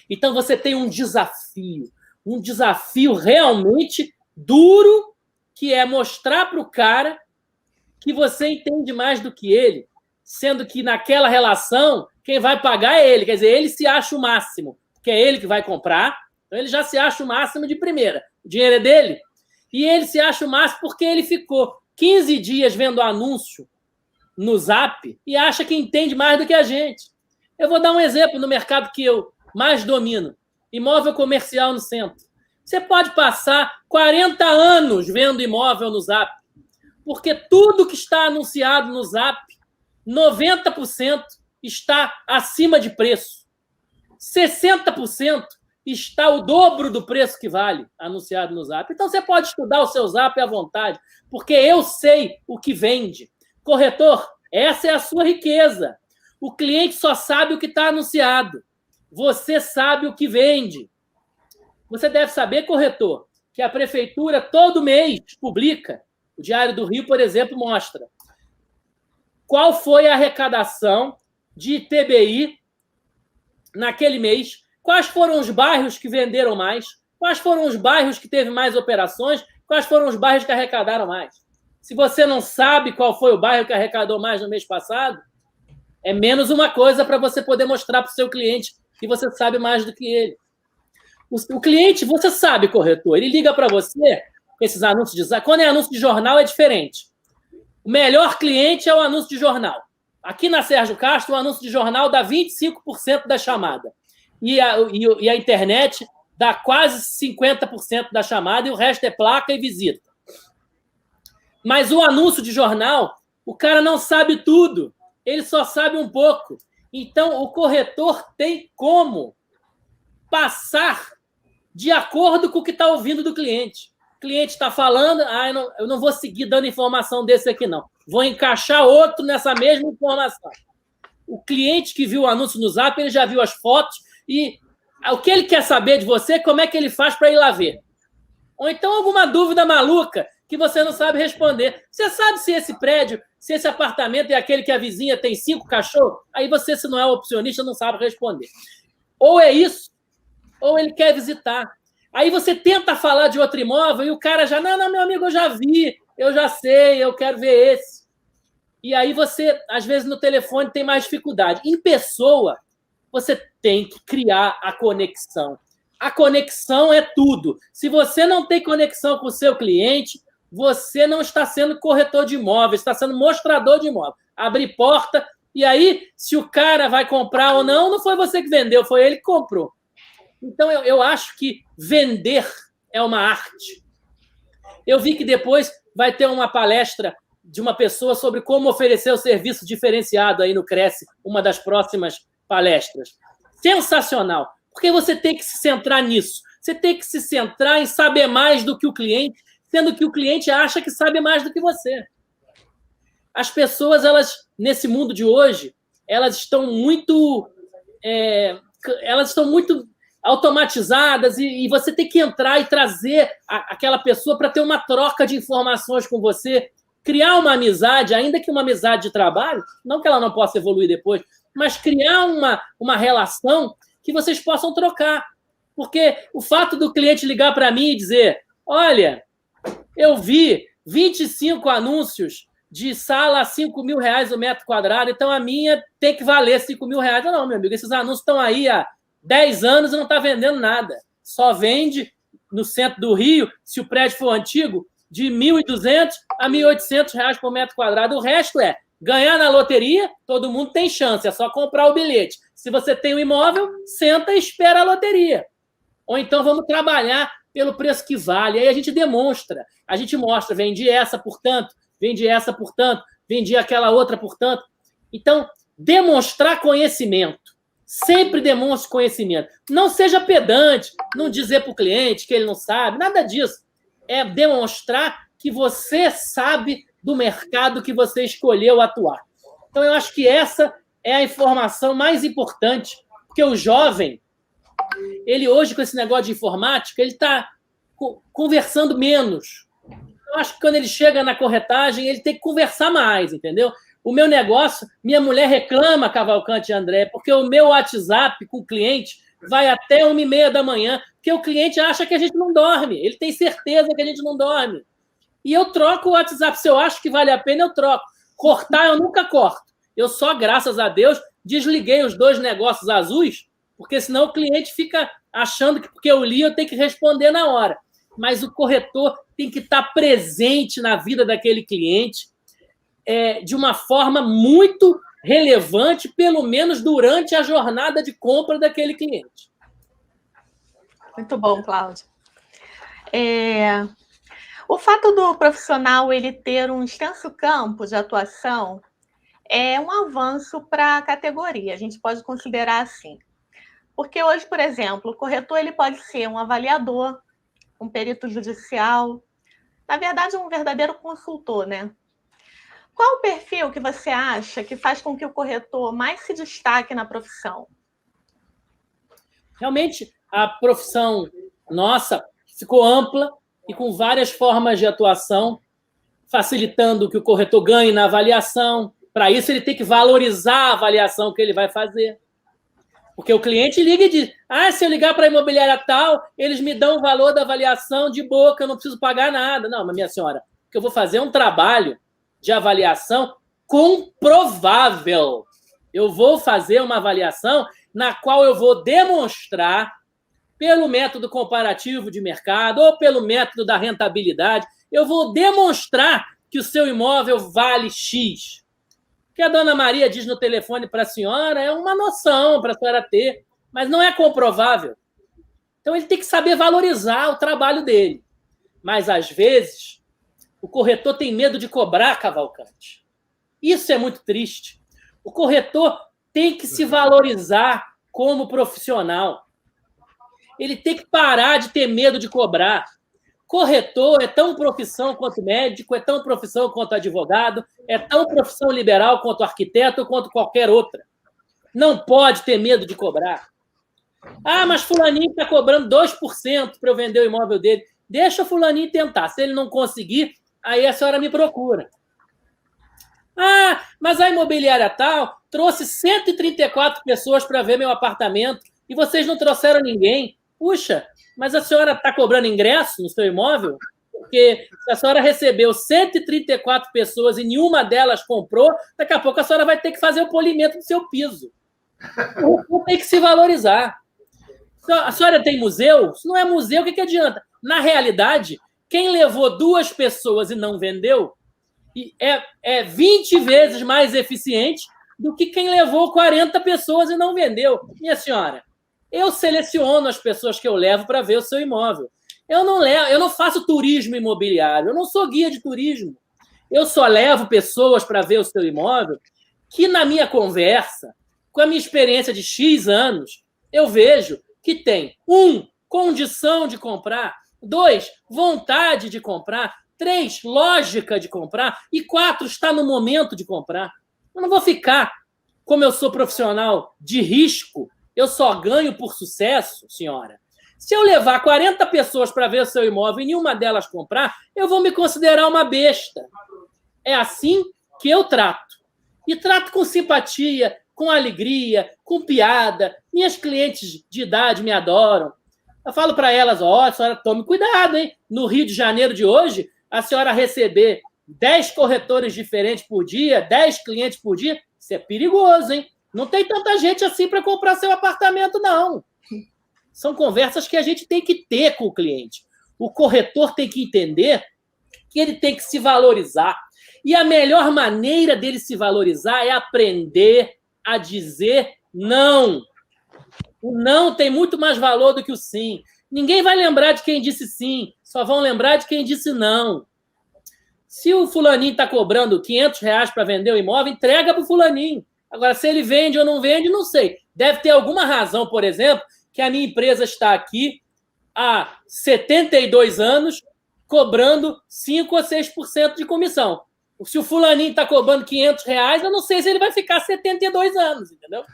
C: Então, você tem um desafio realmente duro, que é mostrar para o cara que você entende mais do que ele, sendo que naquela relação, quem vai pagar é ele. Quer dizer, ele se acha o máximo, porque é ele que vai comprar, então ele já se acha o máximo de primeira. O dinheiro é dele. E ele se acha o máximo porque ele ficou 15 dias vendo anúncio no Zap e acha que entende mais do que a gente. Eu vou dar um exemplo no mercado que eu mais domino: imóvel comercial no centro. Você pode passar 40 anos vendo imóvel no Zap, porque tudo que está anunciado no Zap, 90% está acima de preço. 60% está o dobro do preço que vale anunciado no Zap. Então, você pode estudar o seu Zap à vontade, porque eu sei o que vende. Corretor, essa é a sua riqueza. O cliente só sabe o que está anunciado. Você sabe o que vende. Você deve saber, corretor, que a prefeitura todo mês publica, o Diário do Rio, por exemplo, mostra qual foi a arrecadação de ITBI naquele mês, quais foram os bairros que venderam mais, quais foram os bairros que teve mais operações, quais foram os bairros que arrecadaram mais. Se você não sabe qual foi o bairro que arrecadou mais no mês passado, É menos uma coisa para você poder mostrar para o seu cliente que você sabe mais do que ele. O cliente, você sabe, corretor, ele liga para você, esses anúncios de... Quando é anúncio de jornal, é diferente. O melhor cliente é o anúncio de jornal. Aqui na Sérgio Castro, o anúncio de jornal dá 25% da chamada. E a internet dá quase 50% da chamada e o resto é placa e visita. Mas o anúncio de jornal, o cara não sabe tudo. Ele só sabe um pouco. Então, o corretor tem como passar de acordo com o que está ouvindo do cliente. O cliente está falando, eu não vou seguir dando informação desse aqui, não. Vou encaixar outro nessa mesma informação. O cliente que viu o anúncio no Zap, ele já viu as fotos e o que ele quer saber de você, como é que ele faz para ir lá ver. Ou então alguma dúvida maluca que você não sabe responder. Você sabe se esse prédio, se esse apartamento é aquele que a vizinha tem 5 cachorros? Aí você, se não é opcionista, não sabe responder. Ou é isso, ou ele quer visitar. Aí você tenta falar de outro imóvel e o cara já, não, meu amigo, eu já vi, eu já sei, eu quero ver esse. E aí você, às vezes, no telefone tem mais dificuldade. Em pessoa, você tem que criar a conexão. A conexão é tudo. Se você não tem conexão com o seu cliente, você não está sendo corretor de imóveis, está sendo mostrador de imóveis. Abrir porta, e aí, se o cara vai comprar ou não, não foi você que vendeu, foi ele que comprou. Então, eu acho que vender é uma arte. Eu vi que depois vai ter uma palestra de uma pessoa sobre como oferecer o serviço diferenciado aí no Cresce, uma das próximas palestras. Sensacional, porque você tem que se centrar nisso. Você tem que se centrar em saber mais do que o cliente, sendo que o cliente acha que sabe mais do que você. As pessoas, elas, nesse mundo de hoje, elas estão muito automatizadas e você tem que entrar e trazer aquela pessoa para ter uma troca de informações com você, criar uma amizade, ainda que uma amizade de trabalho, não que ela não possa evoluir depois, mas criar uma relação que vocês possam trocar. Porque o fato do cliente ligar para mim e dizer, olha, eu vi 25 anúncios de sala a R$5.000 o metro quadrado, então a minha tem que valer R$5.000. Não, meu amigo, esses anúncios estão aí há 10 anos e não está vendendo nada. Só vende no centro do Rio, se o prédio for antigo, de R$1.200 a R$1.800 por metro quadrado. O resto é ganhar na loteria, todo mundo tem chance, é só comprar o bilhete. Se você tem um imóvel, senta e espera a loteria. Ou então vamos trabalhar pelo preço que vale. Aí a gente demonstra, a gente mostra, vendi essa por tanto, vendi essa por tanto, vendi aquela outra por tanto. Então, demonstrar conhecimento. Sempre demonstre conhecimento. Não seja pedante, não dizer para o cliente que ele não sabe, nada disso. É demonstrar que você sabe do mercado que você escolheu atuar. Então, eu acho que essa é a informação mais importante, porque o jovem, ele hoje, com esse negócio de informática, ele está conversando menos. Eu acho que quando ele chega na corretagem, ele tem que conversar mais, entendeu? O meu negócio, minha mulher reclama, Cavalcante e André, porque o meu WhatsApp com o cliente vai até 1h30 da manhã, porque o cliente acha que a gente não dorme. Ele tem certeza que a gente não dorme. E eu troco o WhatsApp. Se eu acho que vale a pena, eu troco. Cortar, eu nunca corto. Eu só, graças a Deus, desliguei os 2 negócios azuis, porque senão o cliente fica achando que porque eu li, eu tenho que responder na hora. Mas o corretor tem que estar presente na vida daquele cliente de uma forma muito relevante, pelo menos durante a jornada de compra daquele cliente.
A: Muito bom, Cláudio. O fato do profissional ele ter um extenso campo de atuação é um avanço para a categoria, a gente pode considerar assim. Porque hoje, por exemplo, o corretor ele pode ser um avaliador, um perito judicial, na verdade, um verdadeiro consultor, né? Qual o perfil que você acha que faz com que o corretor mais se destaque na profissão?
C: Realmente, a profissão nossa ficou ampla e com várias formas de atuação, facilitando que o corretor ganhe na avaliação. Para isso, ele tem que valorizar a avaliação que ele vai fazer. Porque o cliente liga e diz, se eu ligar para a imobiliária tal, eles me dão o valor da avaliação de boca, eu não preciso pagar nada. Não, mas minha senhora, porque eu vou fazer um trabalho de avaliação comprovável. Eu vou fazer uma avaliação na qual eu vou demonstrar, pelo método comparativo de mercado ou pelo método da rentabilidade, eu vou demonstrar que o seu imóvel vale X. O que a dona Maria diz no telefone para a senhora é uma noção para a senhora ter, mas não é comprovável. Então, ele tem que saber valorizar o trabalho dele. Mas, às vezes, o corretor tem medo de cobrar, Cavalcante. Isso é muito triste. O corretor tem que se valorizar como profissional. Ele tem que parar de ter medo de cobrar. Corretor é tão profissão quanto médico, é tão profissão quanto advogado, é tão profissão liberal quanto arquiteto, quanto qualquer outra. Não pode ter medo de cobrar. Ah, mas fulaninho está cobrando 2% para eu vender o imóvel dele. Deixa o fulaninho tentar. Se ele não conseguir, aí a senhora me procura. Ah, mas a imobiliária tal trouxe 134 pessoas para ver meu apartamento e vocês não trouxeram ninguém. Puxa, mas a senhora está cobrando ingresso no seu imóvel? Porque se a senhora recebeu 134 pessoas e nenhuma delas comprou, daqui a pouco a senhora vai ter que fazer o polimento do seu piso. Tem que se valorizar. A senhora tem museu? Se não é museu, o que adianta? Na realidade, quem levou 2 pessoas e não vendeu é 20 vezes mais eficiente do que quem levou 40 pessoas e não vendeu. Minha senhora, eu seleciono as pessoas que eu levo para ver o seu imóvel. Eu não faço turismo imobiliário, eu não sou guia de turismo. Eu só levo pessoas para ver o seu imóvel que, na minha conversa, com a minha experiência de X anos, eu vejo que tem 1, condição de comprar, 2, vontade de comprar, 3, lógica de comprar e 4, está no momento de comprar. Eu não vou ficar, como eu sou profissional de risco, eu só ganho por sucesso, senhora. Se eu levar 40 pessoas para ver o seu imóvel e nenhuma delas comprar, eu vou me considerar uma besta. É assim que eu trato. E trato com simpatia, com alegria, com piada. Minhas clientes de idade me adoram. Eu falo para elas, a senhora tome cuidado, hein? No Rio de Janeiro de hoje, a senhora receber 10 corretores diferentes por dia, 10 clientes por dia, isso é perigoso, hein? Não tem tanta gente assim para comprar seu apartamento, não. São conversas que a gente tem que ter com o cliente. O corretor tem que entender que ele tem que se valorizar. E a melhor maneira dele se valorizar é aprender a dizer não. O não tem muito mais valor do que o sim. Ninguém vai lembrar de quem disse sim, só vão lembrar de quem disse não. Se o fulaninho está cobrando R$500 para vender o imóvel, entrega para o fulaninho. Agora, se ele vende ou não vende, não sei. Deve ter alguma razão, por exemplo, que a minha empresa está aqui há 72 anos cobrando 5 ou 6% de comissão. Se o fulaninho está cobrando R$500, eu não sei se ele vai ficar 72 anos, entendeu?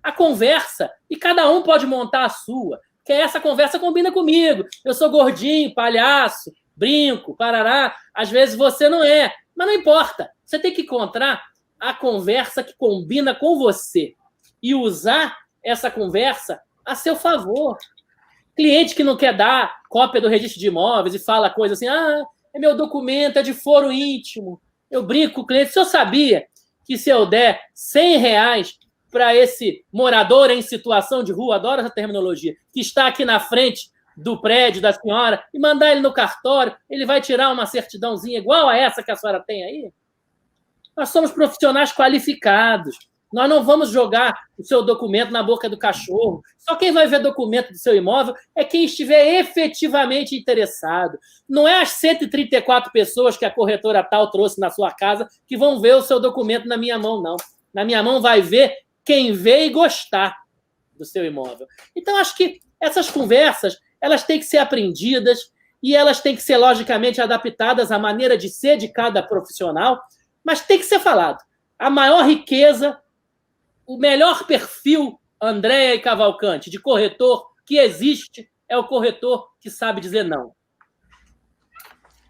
C: A conversa, e cada um pode montar a sua, que essa conversa combina comigo. Eu sou gordinho, palhaço, brinco, parará. Às vezes você não é, mas não importa. Você tem que encontrar a conversa que combina com você e usar essa conversa a seu favor. Cliente que não quer dar cópia do registro de imóveis e fala coisa assim, é meu documento, é de foro íntimo. Eu brinco com o cliente. Se eu sabia que se eu der R$100 para esse morador em situação de rua, adoro essa terminologia, que está aqui na frente do prédio da senhora, e mandar ele no cartório, ele vai tirar uma certidãozinha igual a essa que a senhora tem aí? Nós somos profissionais qualificados. Nós não vamos jogar o seu documento na boca do cachorro. Só quem vai ver documento do seu imóvel é quem estiver efetivamente interessado. Não é as 134 pessoas que a corretora tal trouxe na sua casa que vão ver o seu documento na minha mão, não. Na minha mão vai ver quem vê e gostar do seu imóvel. Então, acho que essas conversas, elas têm que ser aprendidas e elas têm que ser, logicamente, adaptadas à maneira de ser de cada profissional, mas tem que ser falado. A maior riqueza, o melhor perfil, Andréa e Cavalcante, de corretor que existe é o corretor que sabe dizer não.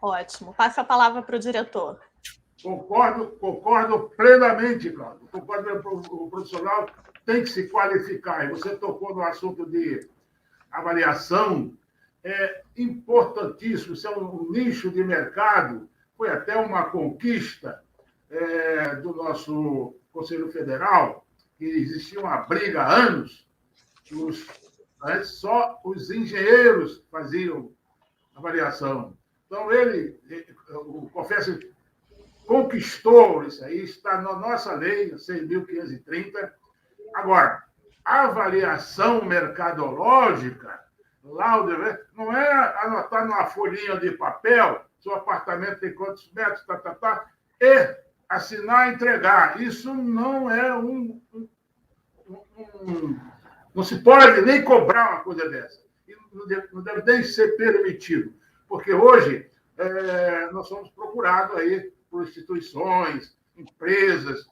A: Ótimo. Passa a palavra para o diretor.
B: Concordo plenamente, Cláudio. O profissional tem que se qualificar. E você tocou no assunto de avaliação. É importantíssimo. Isso é um nicho de mercado. Foi até uma conquista do nosso Conselho Federal, que existia uma briga há anos, antes só os engenheiros faziam avaliação. Então, o COFES conquistou isso aí, está na nossa lei, 6.530. Agora, a avaliação mercadológica, laudo, não é anotar numa folhinha de papel, seu apartamento tem quantos metros, e assinar e entregar. Isso não é não se pode nem cobrar uma coisa dessa. E não deve nem ser permitido. Porque hoje nós somos procurados aí por instituições, empresas,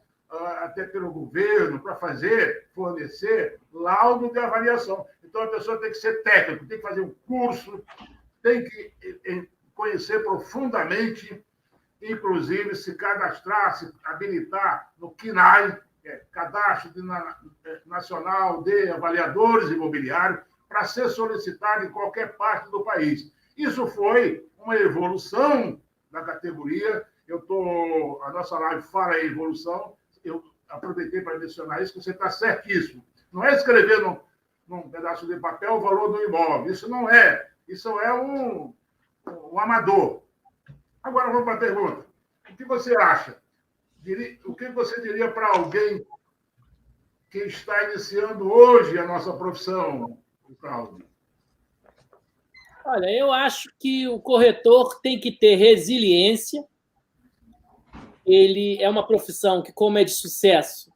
B: até pelo governo, para fornecer laudo de avaliação. Então, a pessoa tem que ser técnico, tem que fazer um curso, tem que conhecer profundamente, inclusive se cadastrar, se habilitar no CNAI, Cadastro Nacional de Avaliadores Imobiliários, para ser solicitado em qualquer parte do país. Isso foi uma evolução da categoria. A nossa live fala em evolução, eu aproveitei para mencionar isso, que você está certíssimo. Não é escrever num pedaço de papel o valor do imóvel. Isso não é. Isso é um amador. Agora vamos para a pergunta. O que você acha? O que você diria para alguém que está iniciando hoje a nossa profissão, Cláudio?
C: Olha, eu acho que o corretor tem que ter resiliência. Ele é uma profissão que, como é de sucesso,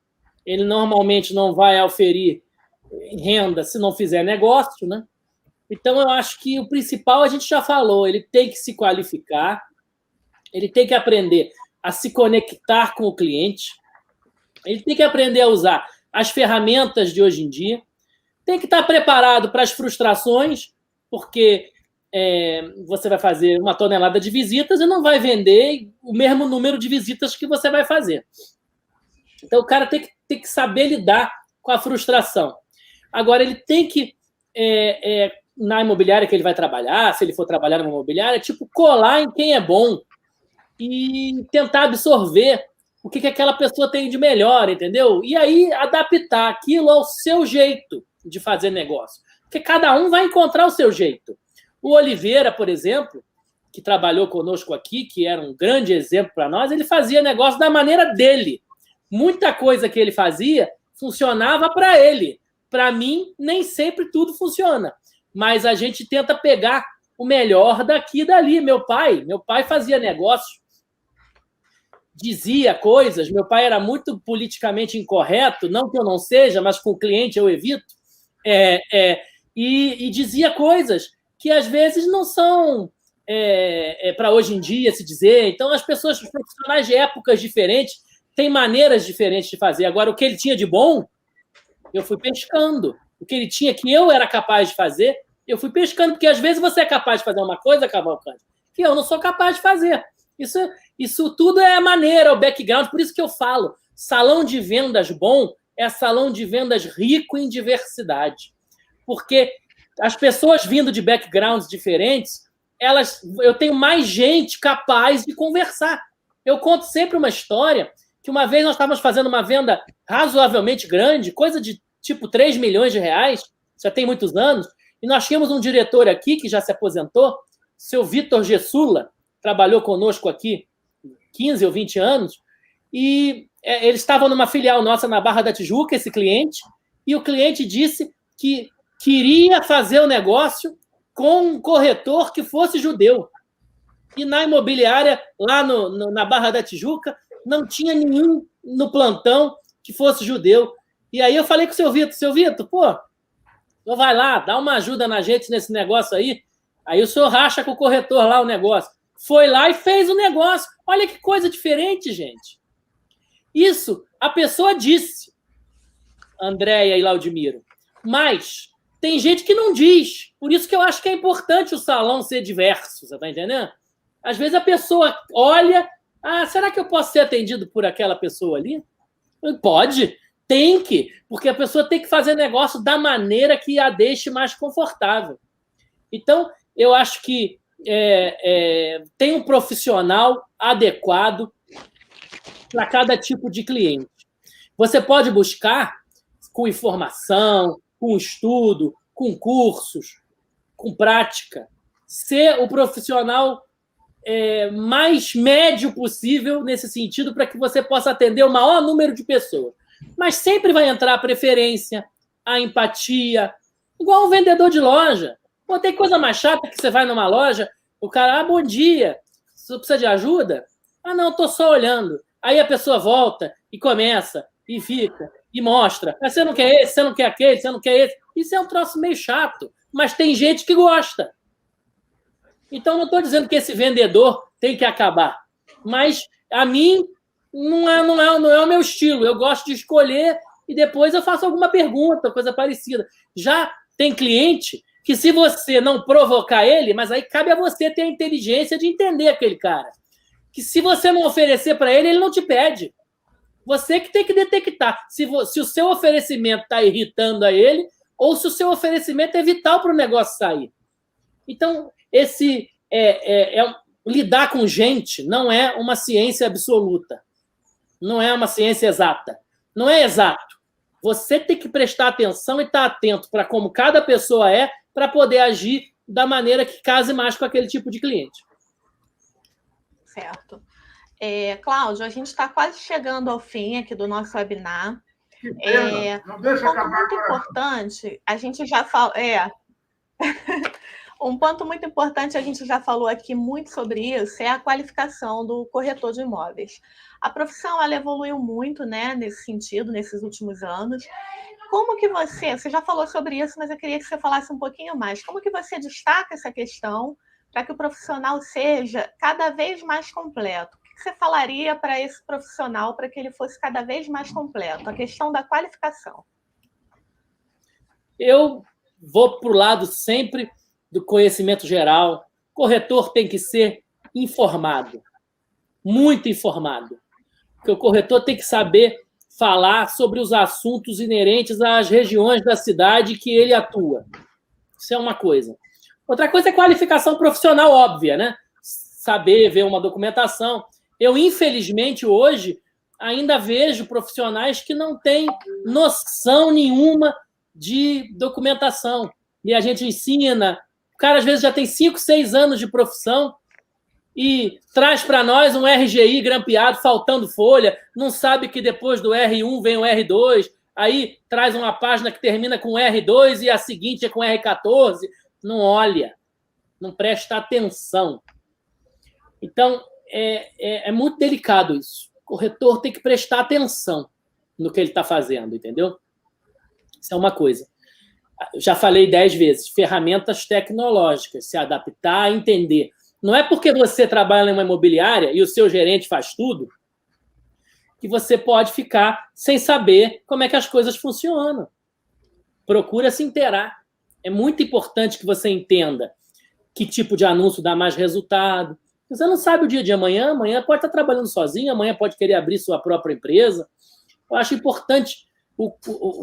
C: ele normalmente não vai auferir renda se não fizer negócio, né? Então, eu acho que o principal a gente já falou, ele tem que se qualificar, ele tem que aprender a se conectar com o cliente, ele tem que aprender a usar as ferramentas de hoje em dia, tem que estar preparado para as frustrações, porque você vai fazer 1 tonelada de visitas e não vai vender o mesmo número de visitas que você vai fazer. Então, o cara tem que saber lidar com a frustração. Agora, ele tem que, na imobiliária que ele vai trabalhar, se ele for trabalhar numa imobiliária, colar em quem é bom e tentar absorver o que aquela pessoa tem de melhor, entendeu? E aí adaptar aquilo ao seu jeito de fazer negócio. Porque cada um vai encontrar o seu jeito. O Oliveira, por exemplo, que trabalhou conosco aqui, que era um grande exemplo para nós, ele fazia negócio da maneira dele. Muita coisa que ele fazia funcionava para ele. Para mim, nem sempre tudo funciona. Mas a gente tenta pegar o melhor daqui e dali. Meu pai fazia negócio, dizia coisas. Meu pai era muito politicamente incorreto, não que eu não seja, mas com o cliente eu evito. E dizia coisas que às vezes não são para hoje em dia se dizer. Então, os profissionais de épocas diferentes têm maneiras diferentes de fazer. Agora, o que ele tinha de bom, eu fui pescando. O que ele tinha que eu era capaz de fazer, eu fui pescando. Porque às vezes você é capaz de fazer uma coisa, Cavalcante, que eu não sou capaz de fazer. Isso tudo é a maneira, o background. Por isso que eu falo, salão de vendas bom é salão de vendas rico em diversidade. Porque as pessoas vindo de backgrounds diferentes, eu tenho mais gente capaz de conversar. Eu conto sempre uma história que uma vez nós estávamos fazendo uma venda razoavelmente grande, coisa de 3 milhões de reais, já tem muitos anos, e nós tínhamos um diretor aqui que já se aposentou, seu Vitor Gessula, trabalhou conosco aqui 15 ou 20 anos, e eles estavam numa filial nossa na Barra da Tijuca, esse cliente, e o cliente disse que queria fazer o negócio com um corretor que fosse judeu. E na imobiliária, lá na Barra da Tijuca, não tinha nenhum no plantão que fosse judeu. E aí eu falei com o seu Vitor, vai lá, dá uma ajuda na gente nesse negócio aí. Aí o senhor racha com o corretor lá o negócio. Foi lá e fez o negócio. Olha que coisa diferente, gente. Isso a pessoa disse, Andréia e Laudimiro. Mas tem gente que não diz. Por isso que eu acho que é importante o salão ser diverso, você está entendendo? Às vezes a pessoa olha, será que eu posso ser atendido por aquela pessoa ali? Pode, tem que, porque a pessoa tem que fazer negócio da maneira que a deixe mais confortável. Então, eu acho que tem um profissional adequado para cada tipo de cliente. Você pode buscar com informação, com estudo, com cursos, com prática, ser o profissional mais médio possível nesse sentido para que você possa atender o maior número de pessoas. Mas sempre vai entrar a preferência, a empatia, igual um vendedor de loja. Pô, tem coisa mais chata que você vai numa loja, o cara, bom dia, você precisa de ajuda? Não, estou só olhando. Aí a pessoa volta e começa, e fica, e mostra. Mas você não quer esse, você não quer aquele, você não quer esse. Isso é um troço meio chato, mas tem gente que gosta. Então, não estou dizendo que esse vendedor tem que acabar, mas a mim não é o meu estilo. Eu gosto de escolher e depois eu faço alguma pergunta, coisa parecida. Já tem cliente que, se você não provocar ele, mas aí cabe a você ter a inteligência de entender aquele cara, que se você não oferecer para ele, ele não te pede. Você que tem que detectar se o seu oferecimento está irritando a ele ou se o seu oferecimento é vital para o negócio sair. Então, lidar com gente não é uma ciência absoluta. Não é uma ciência exata. Não é exato. Você tem que prestar atenção e estar atento para como cada pessoa é para poder agir da maneira que case mais com aquele tipo de cliente.
A: Certo. Cláudio, a gente está quase chegando ao fim aqui do nosso webinar.
B: Não deixa acabar
A: muito
B: agora.
A: Importante, a gente já falou. Um ponto muito importante, a gente já falou aqui muito sobre isso, é a qualificação do corretor de imóveis. A profissão, ela evoluiu muito, né, nesse sentido, nesses últimos anos. Como que você já falou sobre isso, mas eu queria que você falasse um pouquinho mais. Como que você destaca essa questão para que o profissional seja cada vez mais completo? O que você falaria para esse profissional para que ele fosse cada vez mais completo? A questão da qualificação.
C: Eu vou para o lado sempre do conhecimento geral. Corretor tem que ser informado, muito informado. Porque o corretor tem que saber falar sobre os assuntos inerentes às regiões da cidade que ele atua. Isso é uma coisa. Outra coisa é qualificação profissional óbvia, né? Saber ver uma documentação. Eu, infelizmente, hoje, ainda vejo profissionais que não têm noção nenhuma de documentação. E a gente ensina. O cara, às vezes, já tem 5, 6 anos de profissão e traz para nós um RGI grampeado, faltando folha, não sabe que depois do R1 vem o R2, aí traz uma página que termina com R2 e a seguinte é com R14. Não olha, não presta atenção. Então, é muito delicado isso. O corretor tem que prestar atenção no que ele está fazendo, entendeu? Isso é uma coisa. Eu já falei 10 vezes, ferramentas tecnológicas, se adaptar, entender. Não é porque você trabalha em uma imobiliária e o seu gerente faz tudo que você pode ficar sem saber como é que as coisas funcionam. Procura se inteirar. É muito importante que você entenda que tipo de anúncio dá mais resultado. Você não sabe o dia de amanhã, amanhã pode estar trabalhando sozinho, amanhã pode querer abrir sua própria empresa. Eu acho importante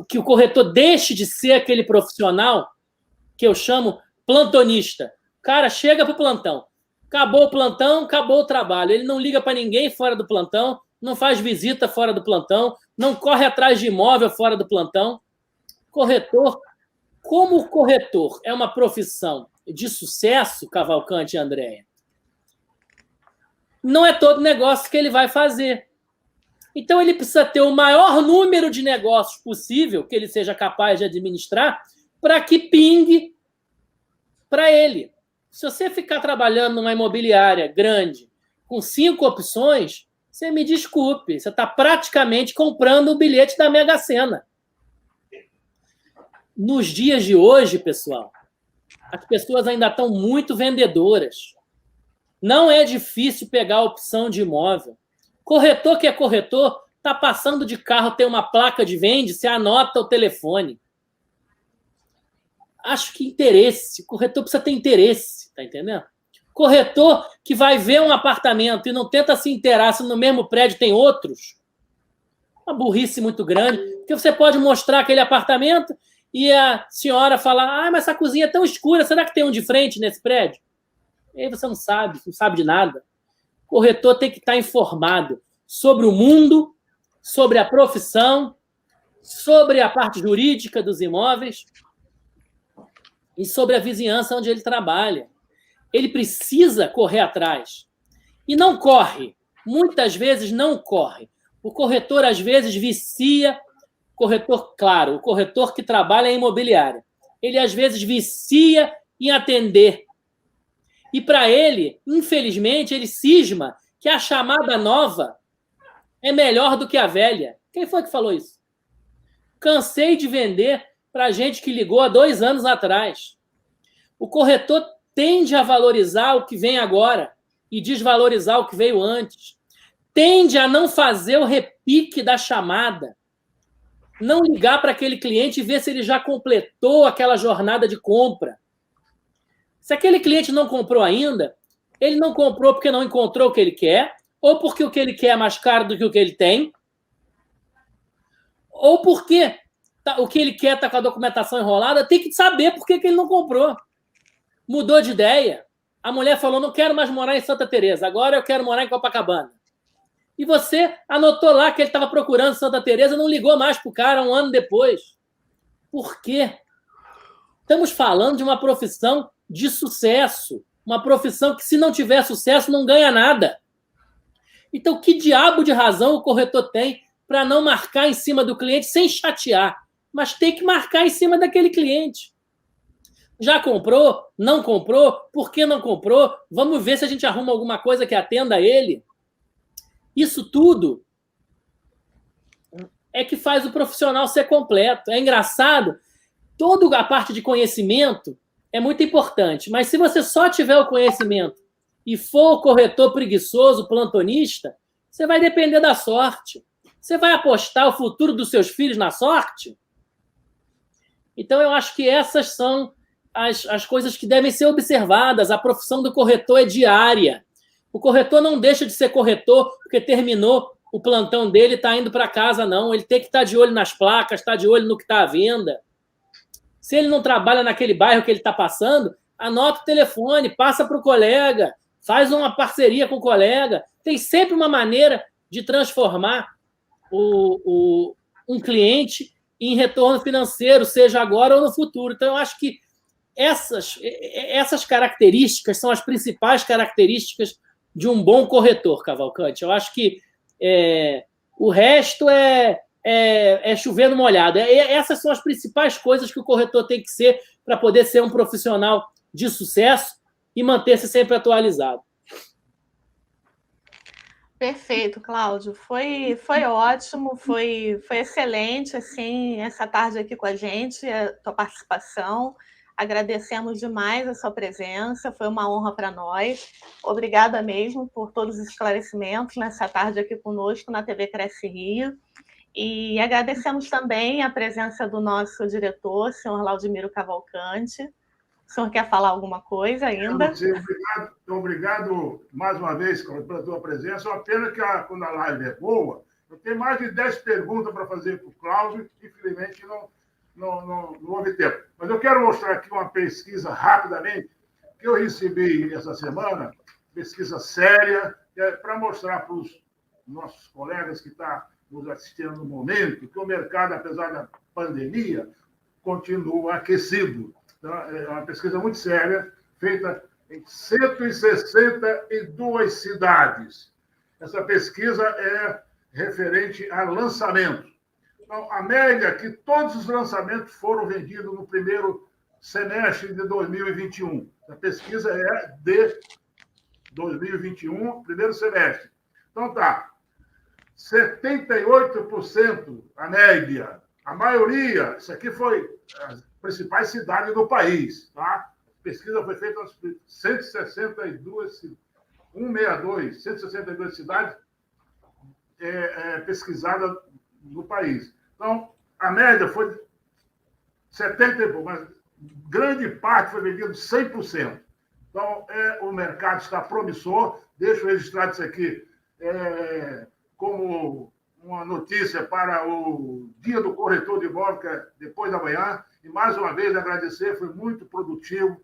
C: que o corretor deixe de ser aquele profissional que eu chamo plantonista. O cara chega para o plantão. Acabou o plantão, acabou o trabalho. Ele não liga para ninguém fora do plantão, não faz visita fora do plantão, não corre atrás de imóvel fora do plantão. Corretor, como o corretor é uma profissão de sucesso, Cavalcante e Andréia, não é todo negócio que ele vai fazer. Então, ele precisa ter o maior número de negócios possível que ele seja capaz de administrar para que pingue para ele. Se você ficar trabalhando numa imobiliária grande, com 5 opções, você me desculpe, você está praticamente comprando o bilhete da Mega Sena. Nos dias de hoje, pessoal, as pessoas ainda estão muito vendedoras. Não é difícil pegar a opção de imóvel. Corretor que é corretor, está passando de carro, tem uma placa de vende, você anota o telefone. Acho que interesse. O corretor precisa ter interesse, tá entendendo? Corretor que vai ver um apartamento e não tenta se inteirar se no mesmo prédio tem outros. Uma burrice muito grande. Porque você pode mostrar aquele apartamento e a senhora falar: mas essa cozinha é tão escura, será que tem um de frente nesse prédio? E aí você não sabe de nada. O corretor tem que estar informado sobre o mundo sobre a profissão, sobre a parte jurídica dos imóveis e sobre a vizinhança onde ele trabalha. Ele precisa correr atrás. E não corre. Muitas vezes não corre. O corretor, às vezes, vicia. Corretor, claro, o corretor que trabalha em imobiliária. Ele, às vezes, vicia em atender. E, para ele, infelizmente, ele cisma que a chamada nova é melhor do que a velha. Quem foi que falou isso? Cansei de vender para gente que ligou há 2 anos atrás. O corretor tende a valorizar o que vem agora e desvalorizar o que veio antes. Tende a não fazer o repique da chamada. Não ligar para aquele cliente e ver se ele já completou aquela jornada de compra. Se aquele cliente não comprou ainda, ele não comprou porque não encontrou o que ele quer, ou porque o que ele quer é mais caro do que o que ele tem, ou porque o que ele quer está com a documentação enrolada, tem que saber por que ele não comprou. Mudou de ideia. A mulher falou, não quero mais morar em Santa Teresa, agora eu quero morar em Copacabana. E você anotou lá que ele estava procurando Santa Teresa, não ligou mais para o cara 1 ano depois. Por quê? Estamos falando de uma profissão de sucesso, uma profissão que, se não tiver sucesso, não ganha nada. Então, que diabo de razão o corretor tem para não marcar em cima do cliente sem chatear, mas tem que marcar em cima daquele cliente? Já comprou? Não comprou? Por que não comprou? Vamos ver se a gente arruma alguma coisa que atenda ele. Isso tudo é que faz o profissional ser completo. É engraçado, toda a parte de conhecimento é muito importante, mas se você só tiver o conhecimento e for o corretor preguiçoso, plantonista, você vai depender da sorte. Você vai apostar o futuro dos seus filhos na sorte? Então, eu acho que essas são as coisas que devem ser observadas. A profissão do corretor é diária. O corretor não deixa de ser corretor porque terminou o plantão dele e está indo para casa, não. Ele tem que estar de olho nas placas, estar de olho no que está à venda. Se ele não trabalha naquele bairro que ele está passando, anota o telefone, passa para o colega, faz uma parceria com o colega. Tem sempre uma maneira de transformar um cliente em retorno financeiro, seja agora ou no futuro. Então, eu acho que essas características são as principais características de um bom corretor, Cavalcante. Eu acho que o resto é chover no molhado. Essas são as principais coisas que o corretor tem que ser para poder ser um profissional de sucesso e manter-se sempre atualizado.
A: Perfeito, Cláudio. Foi ótimo, foi excelente assim, essa tarde aqui com a gente, a tua participação. Agradecemos demais a sua presença, foi uma honra para nós. Obrigada mesmo por todos os esclarecimentos nessa tarde aqui conosco na TV Cresce Rio. E agradecemos também a presença do nosso diretor, senhor Laudimiro Cavalcante. O senhor quer falar alguma coisa ainda?
B: Obrigado mais uma vez pela tua presença. É uma pena que quando a live é boa, eu tenho mais de 10 perguntas para fazer para o Cláudio, infelizmente não houve tempo. Mas eu quero mostrar aqui uma pesquisa rapidamente que eu recebi essa semana, pesquisa séria, para mostrar para os nossos colegas que estão nos assistindo no momento que o mercado, apesar da pandemia, continua aquecido. Então, é uma pesquisa muito séria, feita em 162 cidades. Essa pesquisa é referente a lançamento. Então, a média é que todos os lançamentos foram vendidos no primeiro semestre de 2021. A pesquisa é de 2021, primeiro semestre. Então, 78% a média. A maioria, isso aqui foi as principais cidades do país. Tá? A pesquisa foi feita nas 162 cidades pesquisadas no país. Então, a média foi 70%, mas grande parte foi vendido 100%. Então, o mercado está promissor. Deixo registrado isso aqui como uma notícia para o Dia do Corretor de Imóvel, que é depois da manhã. E, mais uma vez, agradecer. Foi muito produtivo,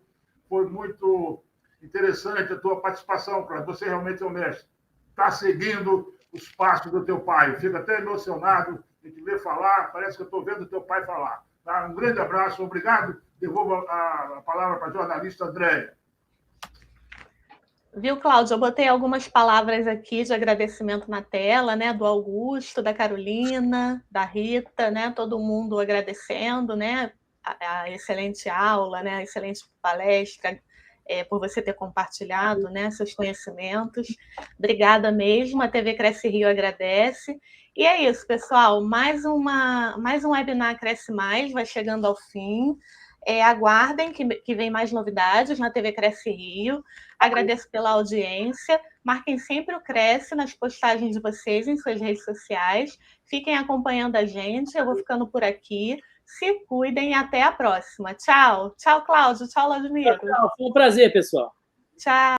B: foi muito interessante a tua participação, Cláudio. Você realmente é um mestre. Está seguindo os passos do teu pai. Eu fico até emocionado de te ver falar, parece que eu estou vendo o teu pai falar. Tá? Um grande abraço, obrigado. Devolvo a palavra para a jornalista Andréia.
A: Viu, Cláudio? Eu botei algumas palavras aqui de agradecimento na tela, né? Do Augusto, da Carolina, da Rita, né? Todo mundo agradecendo, né? A excelente aula, né? A excelente palestra, por você ter compartilhado, né? Seus conhecimentos. Obrigada mesmo. A TV Cresce Rio agradece. E é isso, pessoal. Mais um webinar Cresce Mais vai chegando ao fim. Aguardem que vem mais novidades na TV Cresce Rio. Agradeço pela audiência. Marquem sempre o Cresce nas postagens de vocês em suas redes sociais. Fiquem acompanhando a gente. Eu vou ficando por aqui. Se cuidem e até a próxima. Tchau. Tchau, Cláudio. Tchau, Laudimiro.
C: Tchau. Foi um prazer, pessoal.
A: Tchau.